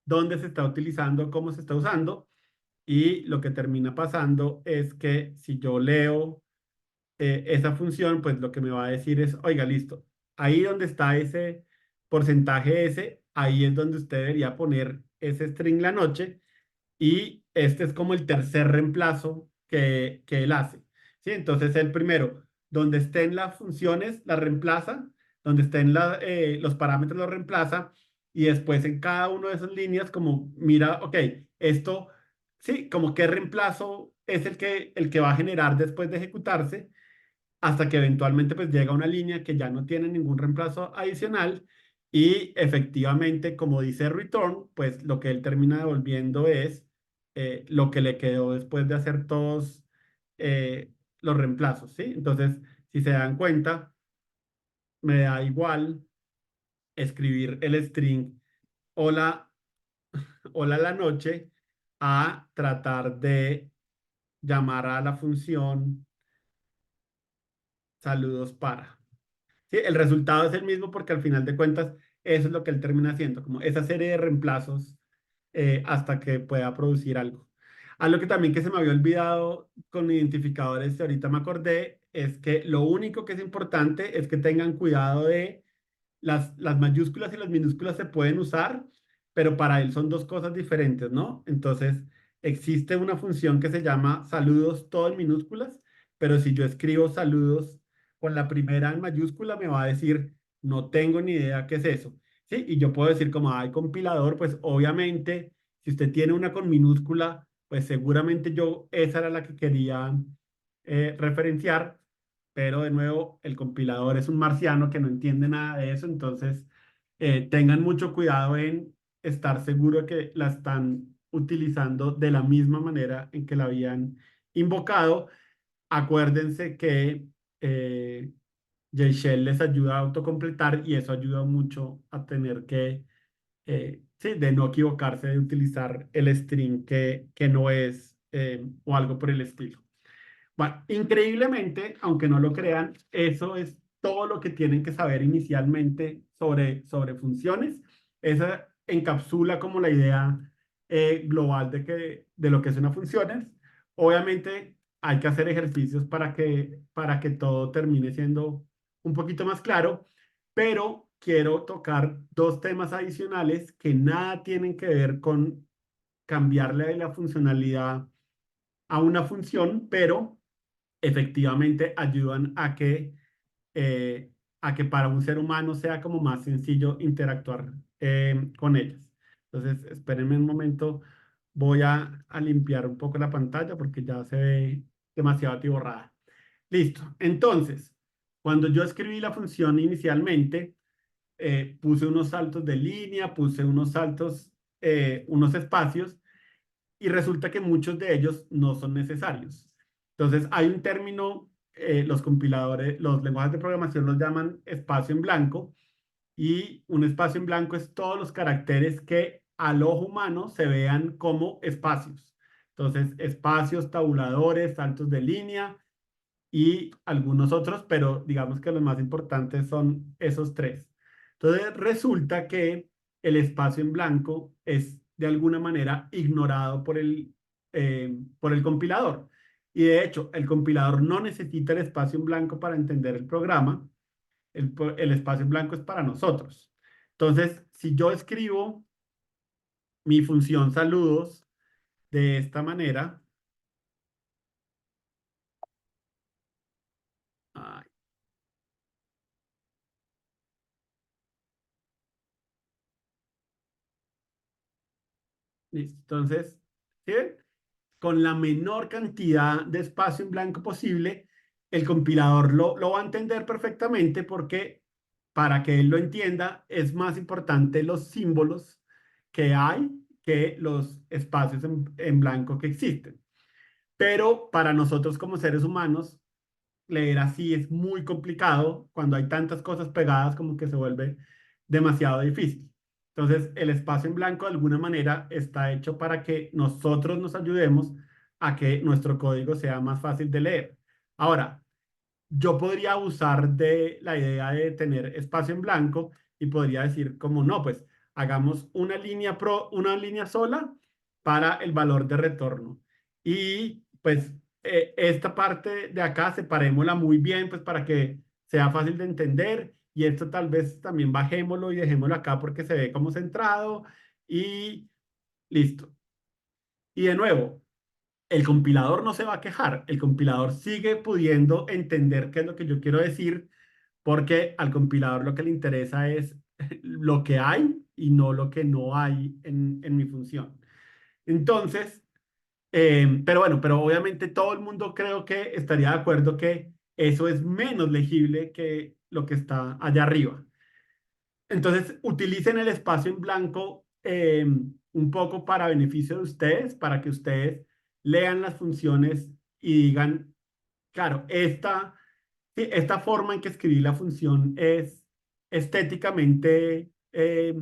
dónde se está utilizando, cómo se está usando. Y lo que termina pasando es que si yo leo esa función, pues lo que me va a decir es, oiga, listo, ahí donde está ese porcentaje ese, ahí es donde usted debería poner ese string la noche y este es como el tercer reemplazo que él hace. ¿Sí? Entonces, el primero, donde estén las funciones, las reemplaza, donde estén los parámetros, los reemplaza, y después en cada una de esas líneas, como mira, ok, esto, sí, como qué reemplazo es el que va a generar después de ejecutarse, hasta que eventualmente pues llega una línea que ya no tiene ningún reemplazo adicional y efectivamente, como dice return, pues lo que él termina devolviendo es lo que le quedó después de hacer todos los reemplazos, ¿sí? Entonces, si se dan cuenta, me da igual escribir el string hola, hola la noche a tratar de llamar a la función saludos para. Sí, el resultado es el mismo porque al final de cuentas eso es lo que él termina haciendo, como esa serie de reemplazos hasta que pueda producir algo. Algo que también que se me había olvidado con identificadores, y ahorita me acordé, es que lo único que es importante es que tengan cuidado de las mayúsculas y las minúsculas se pueden usar, pero para él son dos cosas diferentes, ¿no? Entonces, existe una función que se llama saludos todo en minúsculas, pero si yo escribo saludos con la primera en mayúscula, me va a decir, no tengo ni idea qué es eso. ¿Sí? Y yo puedo decir como hay compilador, pues obviamente, si usted tiene una con minúscula, pues seguramente yo esa era la que quería referenciar, pero de nuevo el compilador es un marciano que no entiende nada de eso, entonces tengan mucho cuidado en estar seguro de que la están utilizando de la misma manera en que la habían invocado. Acuérdense que JShell les ayuda a autocompletar y eso ayuda mucho a tener que, sí, de no equivocarse de utilizar el string que no es o algo por el estilo. Bueno, increíblemente, aunque no lo crean, eso es todo lo que tienen que saber inicialmente sobre funciones. Esa encapsula como la idea global de lo que es una funciones. Obviamente hay que hacer ejercicios para que todo termine siendo un poquito más claro, pero quiero tocar dos temas adicionales que nada tienen que ver con cambiarle la funcionalidad a una función, pero efectivamente ayudan eh, a que para un ser humano sea como más sencillo interactuar con ellas. Entonces, espérenme un momento, voy a limpiar un poco la pantalla porque ya se ve demasiado atiborrada. Listo. Entonces, cuando yo escribí la función inicialmente, puse unos saltos de línea, puse unos saltos, unos espacios y resulta que muchos de ellos no son necesarios. Entonces, hay un término, los compiladores, los lenguajes de programación los llaman espacio en blanco, y un espacio en blanco es todos los caracteres que al ojo humano se vean como espacios. Entonces, espacios, tabuladores, saltos de línea y algunos otros, pero digamos que los más importantes son esos tres. Entonces, resulta que el espacio en blanco es de alguna manera ignorado por el compilador. Y de hecho, el compilador no necesita el espacio en blanco para entender el programa. El espacio en blanco es para nosotros. Entonces, si yo escribo mi función saludos de esta manera, ah, listo. Entonces, ¿sí ven? Con la menor cantidad de espacio en blanco posible, el compilador lo va a entender perfectamente porque para que él lo entienda es más importante los símbolos que hay que los espacios en blanco que existen. Pero para nosotros como seres humanos, leer así es muy complicado. Cuando hay tantas cosas pegadas, como que se vuelve demasiado difícil. Entonces, el espacio en blanco de alguna manera está hecho para que nosotros nos ayudemos a que nuestro código sea más fácil de leer. Ahora, yo podría abusar de la idea de tener espacio en blanco y podría decir como no, pues hagamos una línea sola para el valor de retorno. Y pues esta parte de acá separémosla muy bien pues para que sea fácil de entender, y esto tal vez también bajémoslo y dejémoslo acá porque se ve como centrado y listo. Y de nuevo, el compilador no se va a quejar, el compilador sigue pudiendo entender qué es lo que yo quiero decir, porque al compilador lo que le interesa es lo que hay y no lo que no hay en mi función. Entonces, pero bueno, pero obviamente todo el mundo creo que estaría de acuerdo que eso es menos legible que lo que está allá arriba. Entonces, utilicen el espacio en blanco un poco para beneficio de ustedes, para que ustedes lean las funciones y digan, claro, sí, esta forma en que escribí la función es estéticamente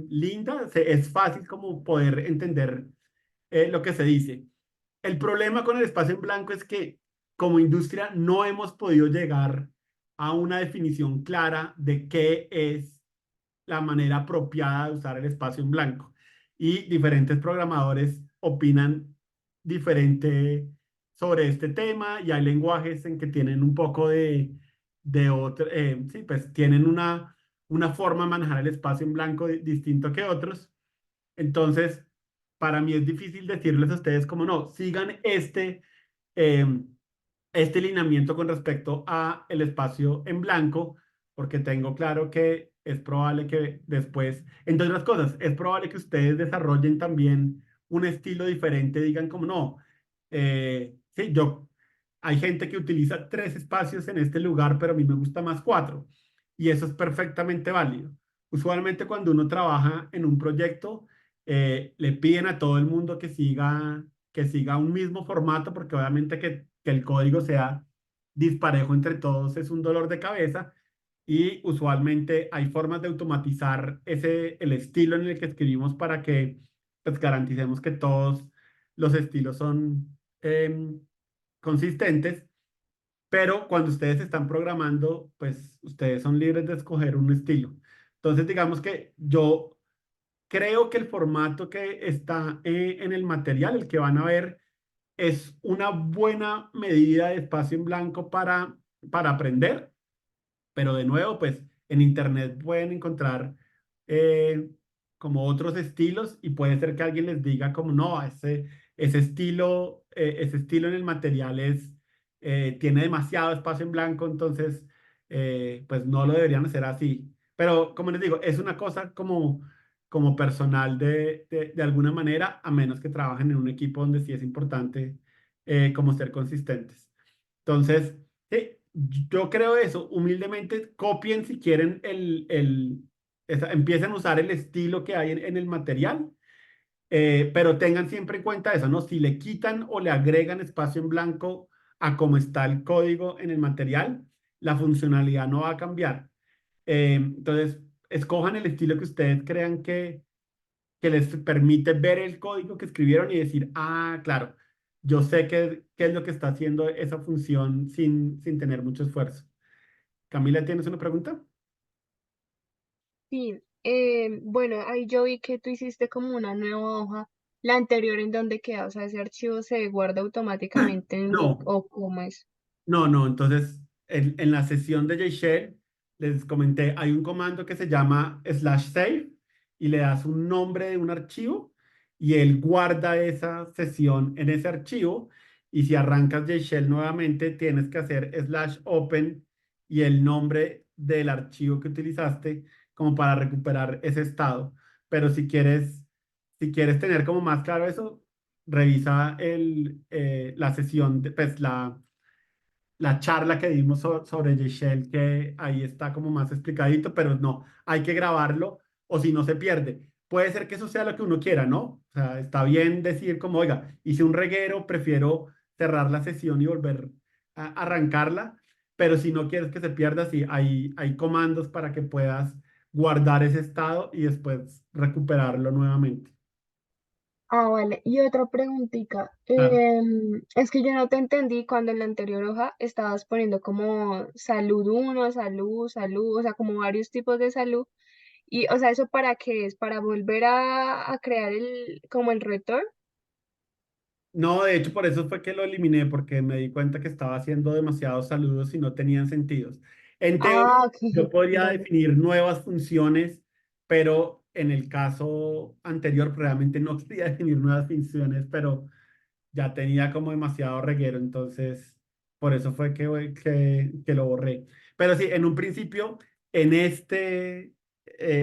linda, es fácil como poder entender lo que se dice. El problema con el espacio en blanco es que como industria no hemos podido llegar a una definición clara de qué es la manera apropiada de usar el espacio en blanco. Y diferentes programadores opinan diferente sobre este tema, y hay lenguajes en que tienen un poco de otro, sí, pues tienen una forma de manejar el espacio en blanco distinto que otros. Entonces, para mí es difícil decirles a ustedes como no, sigan eh, este lineamiento con respecto a el espacio en blanco, porque tengo claro que es probable que después, entre otras cosas, es probable que ustedes desarrollen también un estilo diferente, digan como no, sí, hay gente que utiliza tres espacios en este lugar, pero a mí me gusta más cuatro, y eso es perfectamente válido. Usualmente cuando uno trabaja en un proyecto, le piden a todo el mundo que siga un mismo formato, porque obviamente que el código sea disparejo entre todos es un dolor de cabeza, y usualmente hay formas de automatizar el estilo en el que escribimos para que pues, garanticemos que todos los estilos son consistentes, pero cuando ustedes están programando, pues ustedes son libres de escoger un estilo. Entonces, digamos que yo creo que el formato que está en el material, el que van a ver, es una buena medida de espacio en blanco para aprender, pero de nuevo, pues en internet pueden encontrar eh, como otros estilos y puede ser que alguien les diga como no, ese estilo en el material tiene demasiado espacio en blanco, entonces pues no lo deberían hacer así. Pero como les digo, es una cosa como personal de alguna manera, a menos que trabajen en un equipo donde sí es importante como ser consistentes. Entonces, sí, yo creo eso, humildemente, copien si quieren empiecen a usar el estilo que hay en el material, pero tengan siempre en cuenta eso, ¿no? Si le quitan o le agregan espacio en blanco a cómo está el código en el material, la funcionalidad no va a cambiar. Entonces, escojan el estilo que ustedes crean que les permite ver el código que escribieron y decir, ah, claro, yo sé qué es lo que está haciendo esa función sin tener mucho esfuerzo. Camila, ¿tienes una pregunta? Sí, bueno, ahí yo vi que tú hiciste como una nueva hoja, la anterior en donde queda, o sea, ese archivo se guarda automáticamente en Git No, o cómo es. no. Entonces, en la sesión de JShell, les comenté, hay un comando que se llama /save y le das un nombre de un archivo y él guarda esa sesión en ese archivo. Y si arrancas JShell nuevamente, tienes que hacer /open y el nombre del archivo que utilizaste como para recuperar ese estado. Pero si quieres tener como más claro eso, revisa la sesión, pues la charla que dimos sobre Shell, que ahí está como más explicadito, pero no, hay que grabarlo o si no se pierde. Puede ser que eso sea lo que uno quiera, ¿no? O sea, está bien decir como, oiga, hice un reguero, prefiero cerrar la sesión y volver a arrancarla, pero si no quieres que se pierda, sí, hay comandos para que puedas guardar ese estado y después recuperarlo nuevamente. Ah, vale. Y otra preguntita. Claro. Es que yo no te entendí cuando en la anterior hoja estabas poniendo como salud uno, salud, salud, o sea, como varios tipos de salud. Y, o sea, ¿eso para qué es? ¿Para volver a crear como el return? No, de hecho, por eso fue que lo eliminé, porque me di cuenta que estaba haciendo demasiados saludos y no tenían sentidos. En teoría, Ah, ok, yo podría dale. definir nuevas funciones, pero en el caso anterior realmente no quería definir nuevas funciones, pero ya tenía como demasiado reguero, entonces por eso fue que lo borré. Pero sí, en un principio,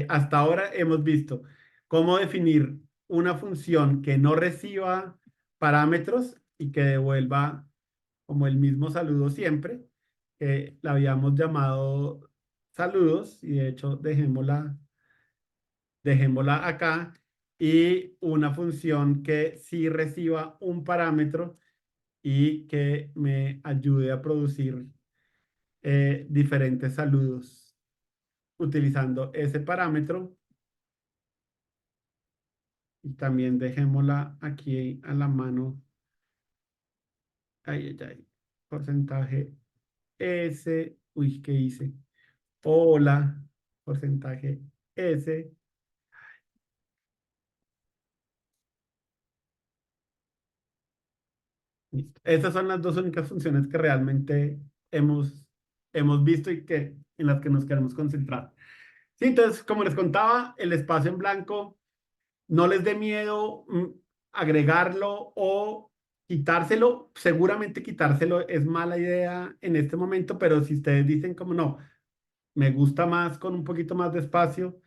hasta ahora hemos visto cómo definir una función que no reciba parámetros y que devuelva como el mismo saludo siempre. La habíamos llamado saludos y de hecho dejémosla acá y una función que sí reciba un parámetro y que me ayude a producir diferentes saludos utilizando ese parámetro y también dejémosla aquí a la mano. Ay. Porcentaje S. Uy, ¿qué hice? Hola. Porcentaje S. Listo. Estas son las dos únicas funciones que realmente hemos visto y en las que nos queremos concentrar. Sí, entonces, como les contaba, el espacio en blanco no les dé miedo agregarlo o quitárselo. Seguramente quitárselo es mala idea en este momento, pero si ustedes dicen como no, me gusta más con un poquito más de espacio,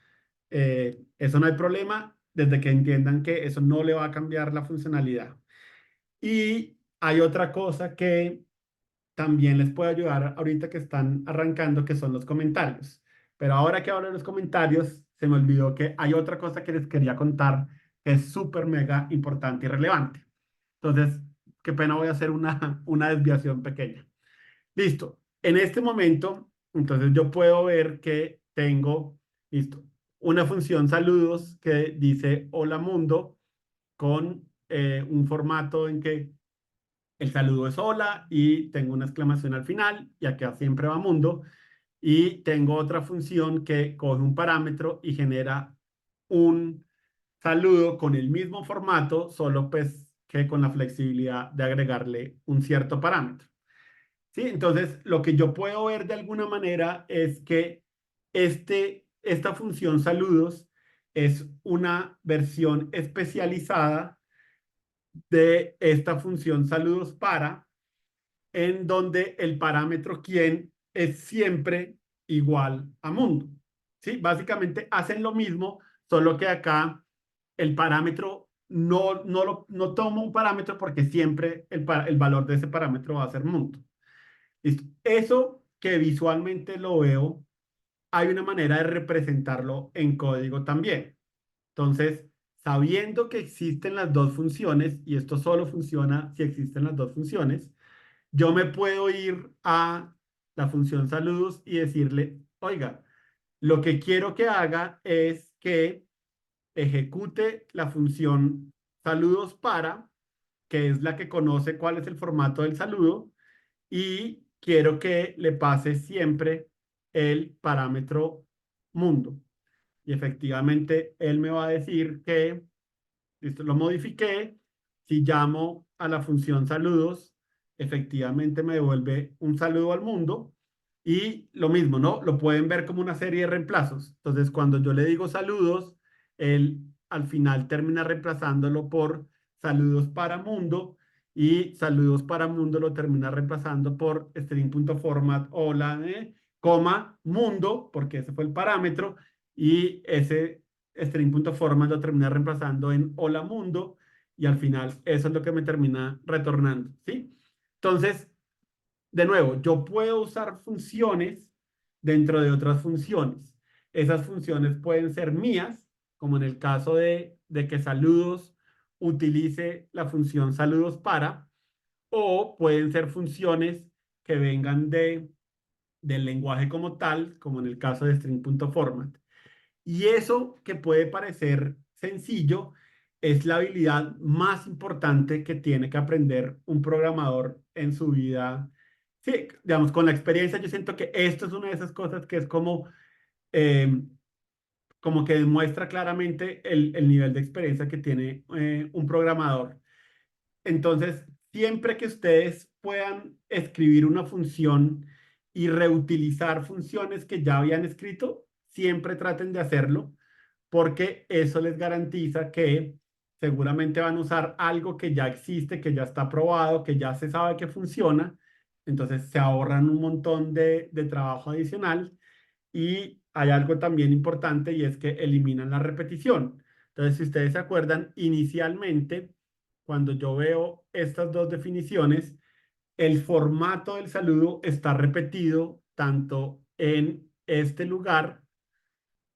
eso no hay problema, desde que entiendan que eso no le va a cambiar la funcionalidad. Y hay otra cosa que también les puede ayudar ahorita que están arrancando, que son los comentarios. Pero ahora que hablo de los comentarios, se me olvidó que hay otra cosa que les quería contar que es súper mega importante y relevante. Entonces, qué pena, voy a hacer una desviación pequeña. Listo. En este momento, entonces yo puedo ver que tengo, listo, una función saludos que dice hola mundo con un formato en que el saludo es hola y tengo una exclamación al final y acá siempre va mundo. Y tengo otra función que coge un parámetro y genera un saludo con el mismo formato, solo pues que con la flexibilidad de agregarle un cierto parámetro. ¿Sí? Entonces, lo que yo puedo ver de alguna manera es que esta función saludos es una versión especializada de esta función saludos para, en donde el parámetro quién es siempre igual a mundo. ¿Sí? Básicamente hacen lo mismo, solo que acá el parámetro no toma un parámetro porque siempre el valor de ese parámetro va a ser mundo. ¿Listo? Eso que visualmente lo veo, hay una manera de representarlo en código también. Entonces, sabiendo que existen las dos funciones, y esto solo funciona si existen las dos funciones, yo me puedo ir a la función saludos y decirle, oiga, lo que quiero que haga es que ejecute la función saludos para, que es la que conoce cuál es el formato del saludo, y quiero que le pase siempre el parámetro mundo. Y efectivamente, él me va a decir que, listo, lo modifiqué. Si llamo a la función saludos, efectivamente me devuelve un saludo al mundo. Y lo mismo, ¿no? Lo pueden ver como una serie de reemplazos. Entonces, cuando yo le digo saludos, él al final termina reemplazándolo por saludos para mundo, y saludos para mundo lo termina reemplazando por string.format hola, coma, mundo, porque ese fue el parámetro, y ese string.format lo termina reemplazando en hola mundo, y al final eso es lo que me termina retornando, ¿sí? Entonces, de nuevo, yo puedo usar funciones dentro de otras funciones. Esas funciones pueden ser mías, como en el caso de que saludos utilice la función saludos para, o pueden ser funciones que vengan del lenguaje como tal, como en el caso de string.format. Y eso que puede parecer sencillo es la habilidad más importante que tiene que aprender un programador en su vida. Sí, digamos, con la experiencia yo siento que esto es una de esas cosas que es eh, como que demuestra claramente el nivel de experiencia que tiene un programador. Entonces, siempre que ustedes puedan escribir una función y reutilizar funciones que ya habían escrito, siempre traten de hacerlo, porque eso les garantiza que seguramente van a usar algo que ya existe, que ya está probado, que ya se sabe que funciona. Entonces se ahorran un montón de trabajo adicional, y hay algo también importante, y es que eliminan la repetición. Entonces, si ustedes se acuerdan, inicialmente, cuando yo veo estas dos definiciones, el formato del saludo está repetido tanto en este lugar,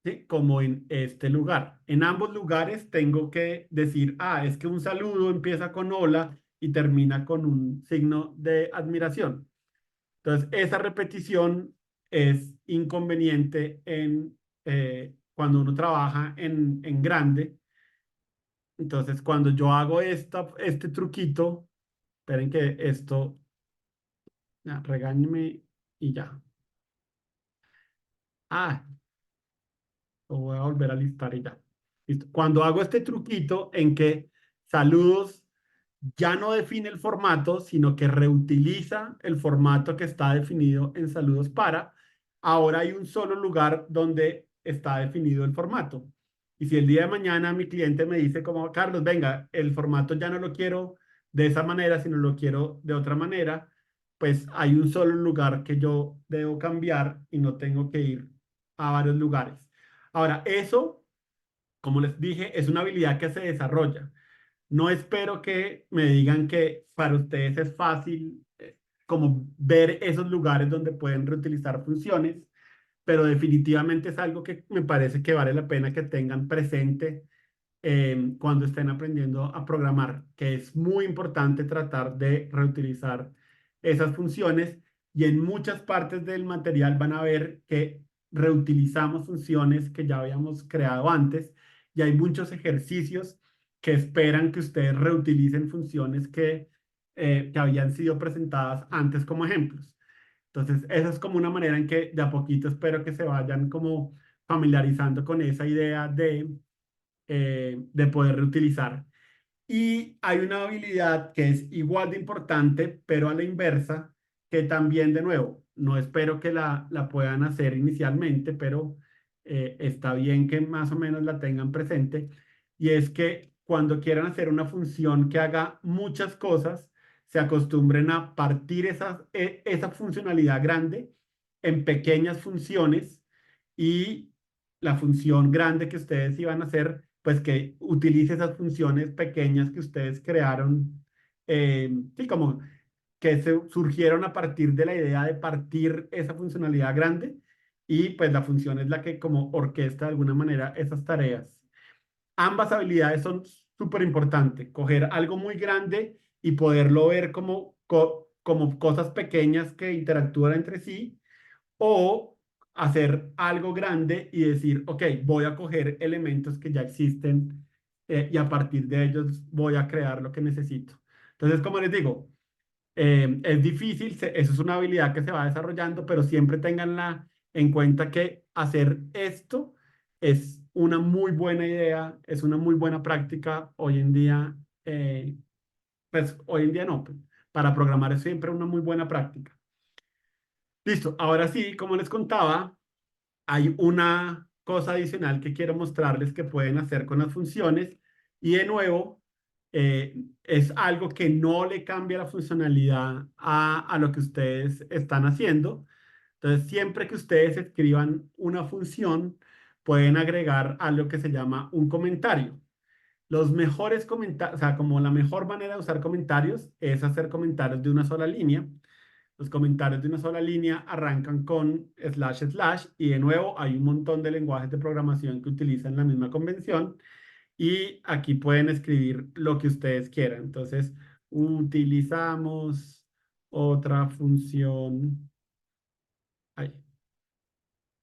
¿sí?, como en este lugar. En ambos lugares tengo que decir, es que un saludo empieza con hola y termina con un signo de admiración. Entonces, esa repetición es inconveniente cuando uno trabaja en grande. Entonces, cuando yo hago este truquito, esperen que esto, ya, regáñeme y ya. Ah, lo voy a volver a listar y ya. Listo. Cuando hago este truquito en que saludos ya no define el formato, sino que reutiliza el formato que está definido en saludos para, ahora hay un solo lugar donde está definido el formato. Y si el día de mañana mi cliente me dice como, Carlos, venga, el formato ya no lo quiero de esa manera, sino lo quiero de otra manera, pues hay un solo lugar que yo debo cambiar y no tengo que ir a varios lugares. Ahora, eso, como les dije, es una habilidad que se desarrolla. No espero que me digan que para ustedes es fácil como ver esos lugares donde pueden reutilizar funciones, pero definitivamente es algo que me parece que vale la pena que tengan presente cuando estén aprendiendo a programar, que es muy importante tratar de reutilizar esas funciones, y en muchas partes del material van a ver que reutilizamos funciones que ya habíamos creado antes, y hay muchos ejercicios que esperan que ustedes reutilicen funciones que habían sido presentadas antes como ejemplos. Entonces, esa es como una manera en que de a poquito espero que se vayan como familiarizando con esa idea de poder reutilizar. Y hay una habilidad que es igual de importante, pero a la inversa, que también, de nuevo, no espero que la puedan hacer inicialmente, pero está bien que más o menos la tengan presente. Y es que cuando quieran hacer una función que haga muchas cosas, se acostumbren a partir esa funcionalidad grande en pequeñas funciones y la función grande que ustedes iban a hacer, pues que utilice esas funciones pequeñas que ustedes crearon, sí, como que se surgieron a partir de la idea de partir esa funcionalidad grande y pues la función es la que como orquesta de alguna manera esas tareas. Ambas habilidades son súper importantes, coger algo muy grande y poderlo ver como cosas pequeñas que interactúan entre sí o hacer algo grande y decir, ok, voy a coger elementos que ya existen y a partir de ellos voy a crear lo que necesito. Entonces, como les digo, es difícil, eso es una habilidad que se va desarrollando, pero siempre tenganla en cuenta que hacer esto es una muy buena idea, es una muy buena práctica hoy en día, pues hoy en día no, pues, para programar es siempre una muy buena práctica. Listo, ahora sí, como les contaba, hay una cosa adicional que quiero mostrarles que pueden hacer con las funciones y de nuevo es algo que no le cambia la funcionalidad a lo que ustedes están haciendo. Entonces, siempre que ustedes escriban una función, pueden agregar algo que se llama un comentario. Los mejores comentarios, o sea, como la mejor manera de usar comentarios es hacer comentarios de una sola línea. Los comentarios de una sola línea arrancan con slash slash y de nuevo hay un montón de lenguajes de programación que utilizan la misma convención y aquí pueden escribir lo que ustedes quieran. Entonces, utilizamos otra función ahí,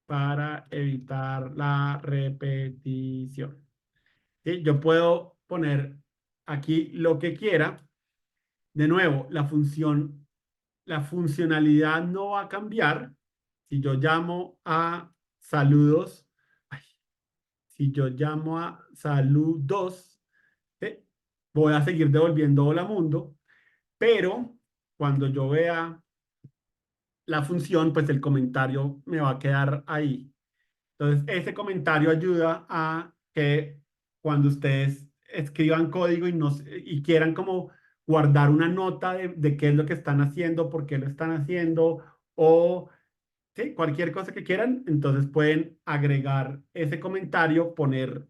para evitar la repetición. ¿Sí? Yo puedo poner aquí lo que quiera. De nuevo, la funcionalidad no va a cambiar. Si yo llamo a saludos, ay, si yo llamo a saludos, ¿sí? Voy a seguir devolviendo hola mundo, pero cuando yo vea la función, pues el comentario me va a quedar ahí. Entonces, ese comentario ayuda a que cuando ustedes escriban código y quieran como guardar una nota de qué es lo que están haciendo, por qué lo están haciendo, o sí, cualquier cosa que quieran, entonces pueden agregar ese comentario, poner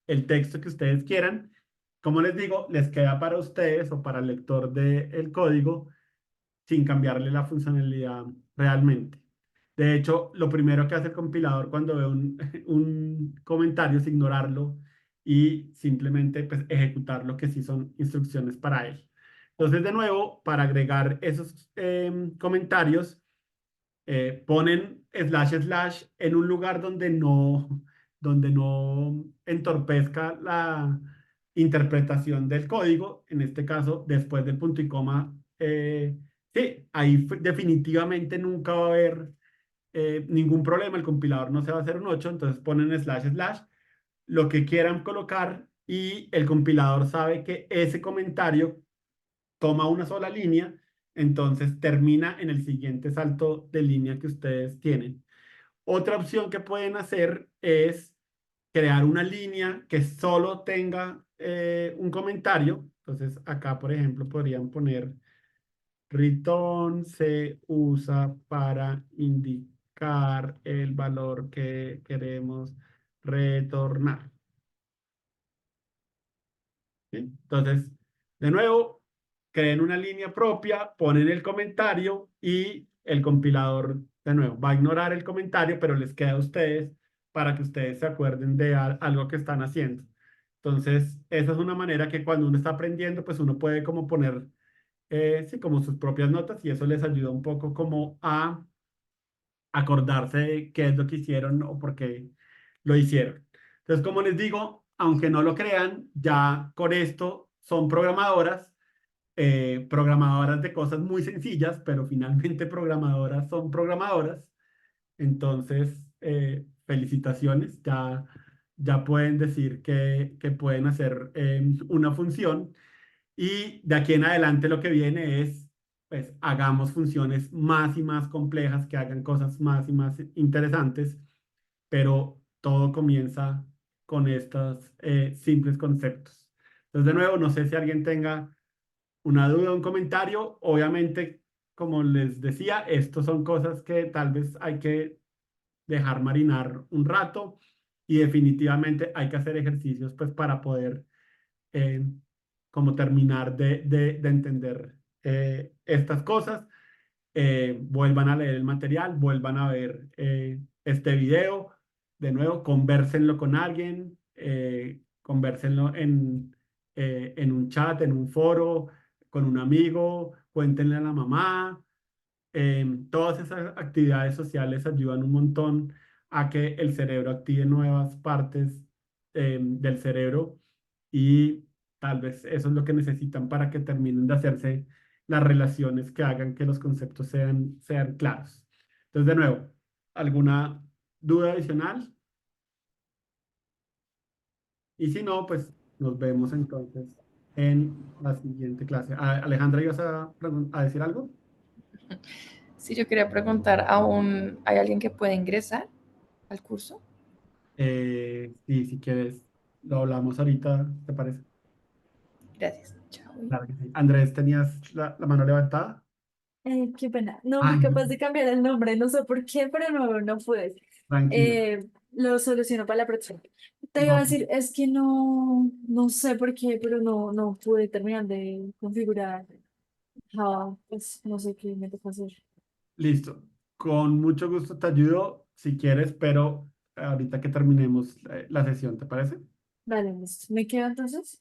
el texto que ustedes quieran. Como les digo, les queda para ustedes o para el lector del código sin cambiarle la funcionalidad realmente. De hecho, lo primero que hace el compilador cuando ve un comentario es ignorarlo y simplemente pues, ejecutar lo que sí son instrucciones para él. Entonces, de nuevo, para agregar esos comentarios, ponen slash slash en un lugar donde no entorpezca la interpretación del código, en este caso, después del punto y coma. Sí, ahí definitivamente nunca va a haber ningún problema, el compilador no se va a hacer un 8, entonces ponen slash slash, lo que quieran colocar y el compilador sabe que ese comentario toma una sola línea, entonces termina en el siguiente salto de línea que ustedes tienen. Otra opción que pueden hacer es crear una línea que solo tenga un comentario. Entonces acá, por ejemplo, podrían poner return se usa para indicar el valor que queremos retornar. ¿Sí? Entonces, de nuevo, creen una línea propia, ponen el comentario y el compilador, de nuevo, va a ignorar el comentario, pero les queda a ustedes para que ustedes se acuerden de algo que están haciendo. Entonces, esa es una manera que cuando uno está aprendiendo, pues uno puede como poner, sí, como sus propias notas y eso les ayuda un poco como a acordarse de qué es lo que hicieron o por qué lo hicieron. Entonces, como les digo, aunque no lo crean, ya con esto son programadoras de cosas muy sencillas, pero finalmente programadoras son programadoras. Entonces, felicitaciones, ya ya pueden decir que pueden hacer una función y de aquí en adelante lo que viene es, pues, hagamos funciones más y más complejas que hagan cosas más y más interesantes, pero todo comienza con estos simples conceptos. Entonces, de nuevo, no sé si alguien tenga una duda, un comentario. Obviamente, como les decía, estos son cosas que tal vez hay que dejar marinar un rato y definitivamente hay que hacer ejercicios pues para poder eh, como terminar de entender estas cosas. Vuelvan a leer el material, vuelvan a ver este video, de nuevo, convérsenlo con alguien, convérsenlo en un chat, en un foro, con un amigo, cuéntenle a la mamá. Todas esas actividades sociales ayudan un montón a que el cerebro active nuevas partes del cerebro y tal vez eso es lo que necesitan para que terminen de hacerse las relaciones que hagan que los conceptos sean claros. Entonces, de nuevo, ¿alguna duda adicional? Y si no, pues nos vemos entonces en la siguiente clase. Alejandra, ¿ibas a decir algo? Si yo quería preguntar, ¿aún hay alguien que pueda ingresar al curso? Sí, si quieres, lo hablamos ahorita, ¿te parece? Gracias. Chao. Claro que sí. Andrés, ¿tenías la mano levantada? Qué pena. No fui Ay, no, capaz de cambiar el nombre, no sé por qué, pero no pude. tranquila. Lo soluciono para la próxima. Te iba a No, decir, es que no sé por qué, pero no pude terminar de configurar Java. Pues no sé qué me toca hacer. listo. Con mucho gusto te ayudo si quieres, pero ahorita que terminemos la sesión, ¿te parece? Dale, listo. ¿Me quedo entonces?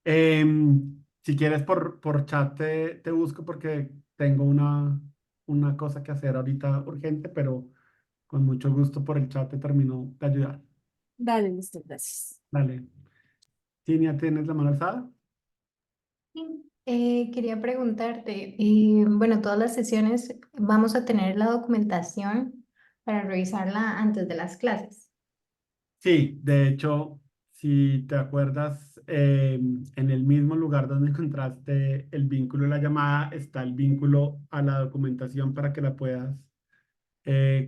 Si quieres por chat te busco porque tengo una cosa que hacer ahorita urgente, pero con mucho gusto por el chat te termino de ayudar. Dale, listo, gracias. Dale. Cinia, ¿tienes la mano alzada? Sí, quería preguntarte, bueno, todas las sesiones vamos a tener la documentación para revisarla antes de las clases. Sí, de hecho, si te acuerdas, en el mismo lugar donde encontraste el vínculo de la llamada, está el vínculo a la documentación para que la puedas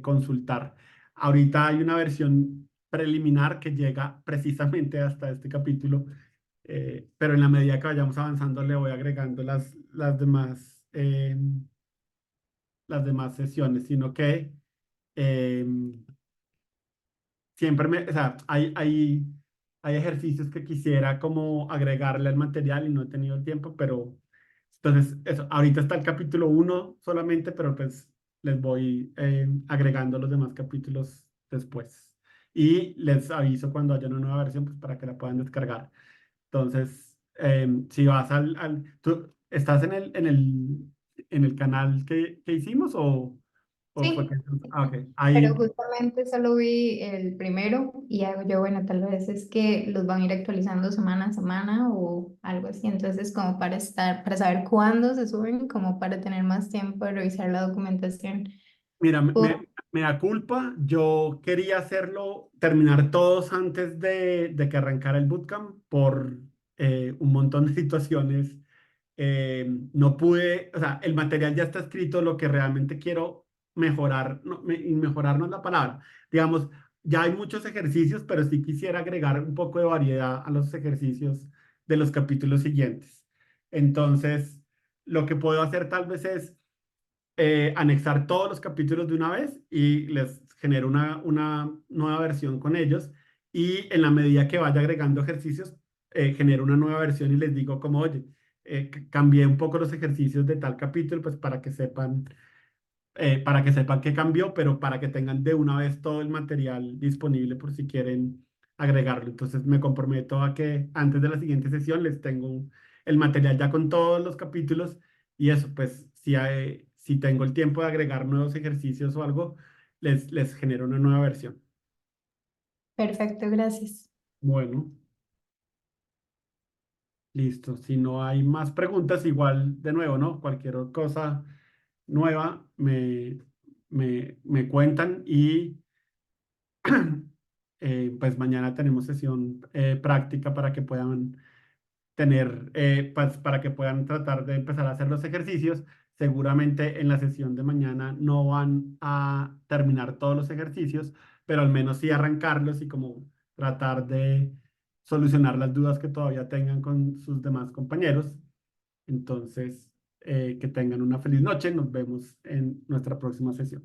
consultar. Ahorita hay una versión preliminar que llega precisamente hasta este capítulo, pero en la medida que vayamos avanzando le voy agregando las demás sesiones, sino que em, siempre o sea, hay ejercicios que quisiera como agregarle al material y no he tenido el tiempo, pero entonces eso, ahorita está el capítulo uno solamente, pero pues les voy agregando los demás capítulos después. Y les aviso cuando haya una nueva versión, pues para que la puedan descargar. Entonces, si vas ¿tú estás en el canal que hicimos o fue que... Sí, Ah, ok. pero Ahí, justamente solo vi el primero y hago yo, bueno, tal vez es que los van a ir actualizando semana a semana o algo así. Entonces, como para estar, para saber cuándo se suben, como para tener más tiempo de revisar la documentación. mira, Por- me da culpa. Yo quería hacerlo, terminar todos antes de que arrancara el bootcamp por un montón de situaciones. No pude, o sea, el material ya está escrito, lo que realmente quiero mejorar, no, y mejorar no es la palabra. Digamos, ya hay muchos ejercicios, pero sí quisiera agregar un poco de variedad a los ejercicios de los capítulos siguientes. Entonces, lo que puedo hacer tal vez es anexar todos los capítulos de una vez y les genero una nueva versión con ellos y en la medida que vaya agregando ejercicios, genero una nueva versión y les digo como, oye, cambié un poco los ejercicios de tal capítulo, pues para que sepan qué cambió, pero para que tengan de una vez todo el material disponible por si quieren agregarlo. Entonces me comprometo a que antes de la siguiente sesión les tengo el material ya con todos los capítulos y eso, pues si tengo el tiempo de agregar nuevos ejercicios o algo, les genero una nueva versión. Perfecto, gracias. Bueno, listo. Si no hay más preguntas, igual de nuevo, ¿no? Cualquier cosa nueva me cuentan y pues mañana tenemos sesión práctica para que puedan tener, pues para que puedan tratar de empezar a hacer los ejercicios. Seguramente en la sesión de mañana no van a terminar todos los ejercicios, pero al menos sí arrancarlos y como tratar de solucionar las dudas que todavía tengan con sus demás compañeros. Entonces, que tengan una feliz noche. Nos vemos en nuestra próxima sesión.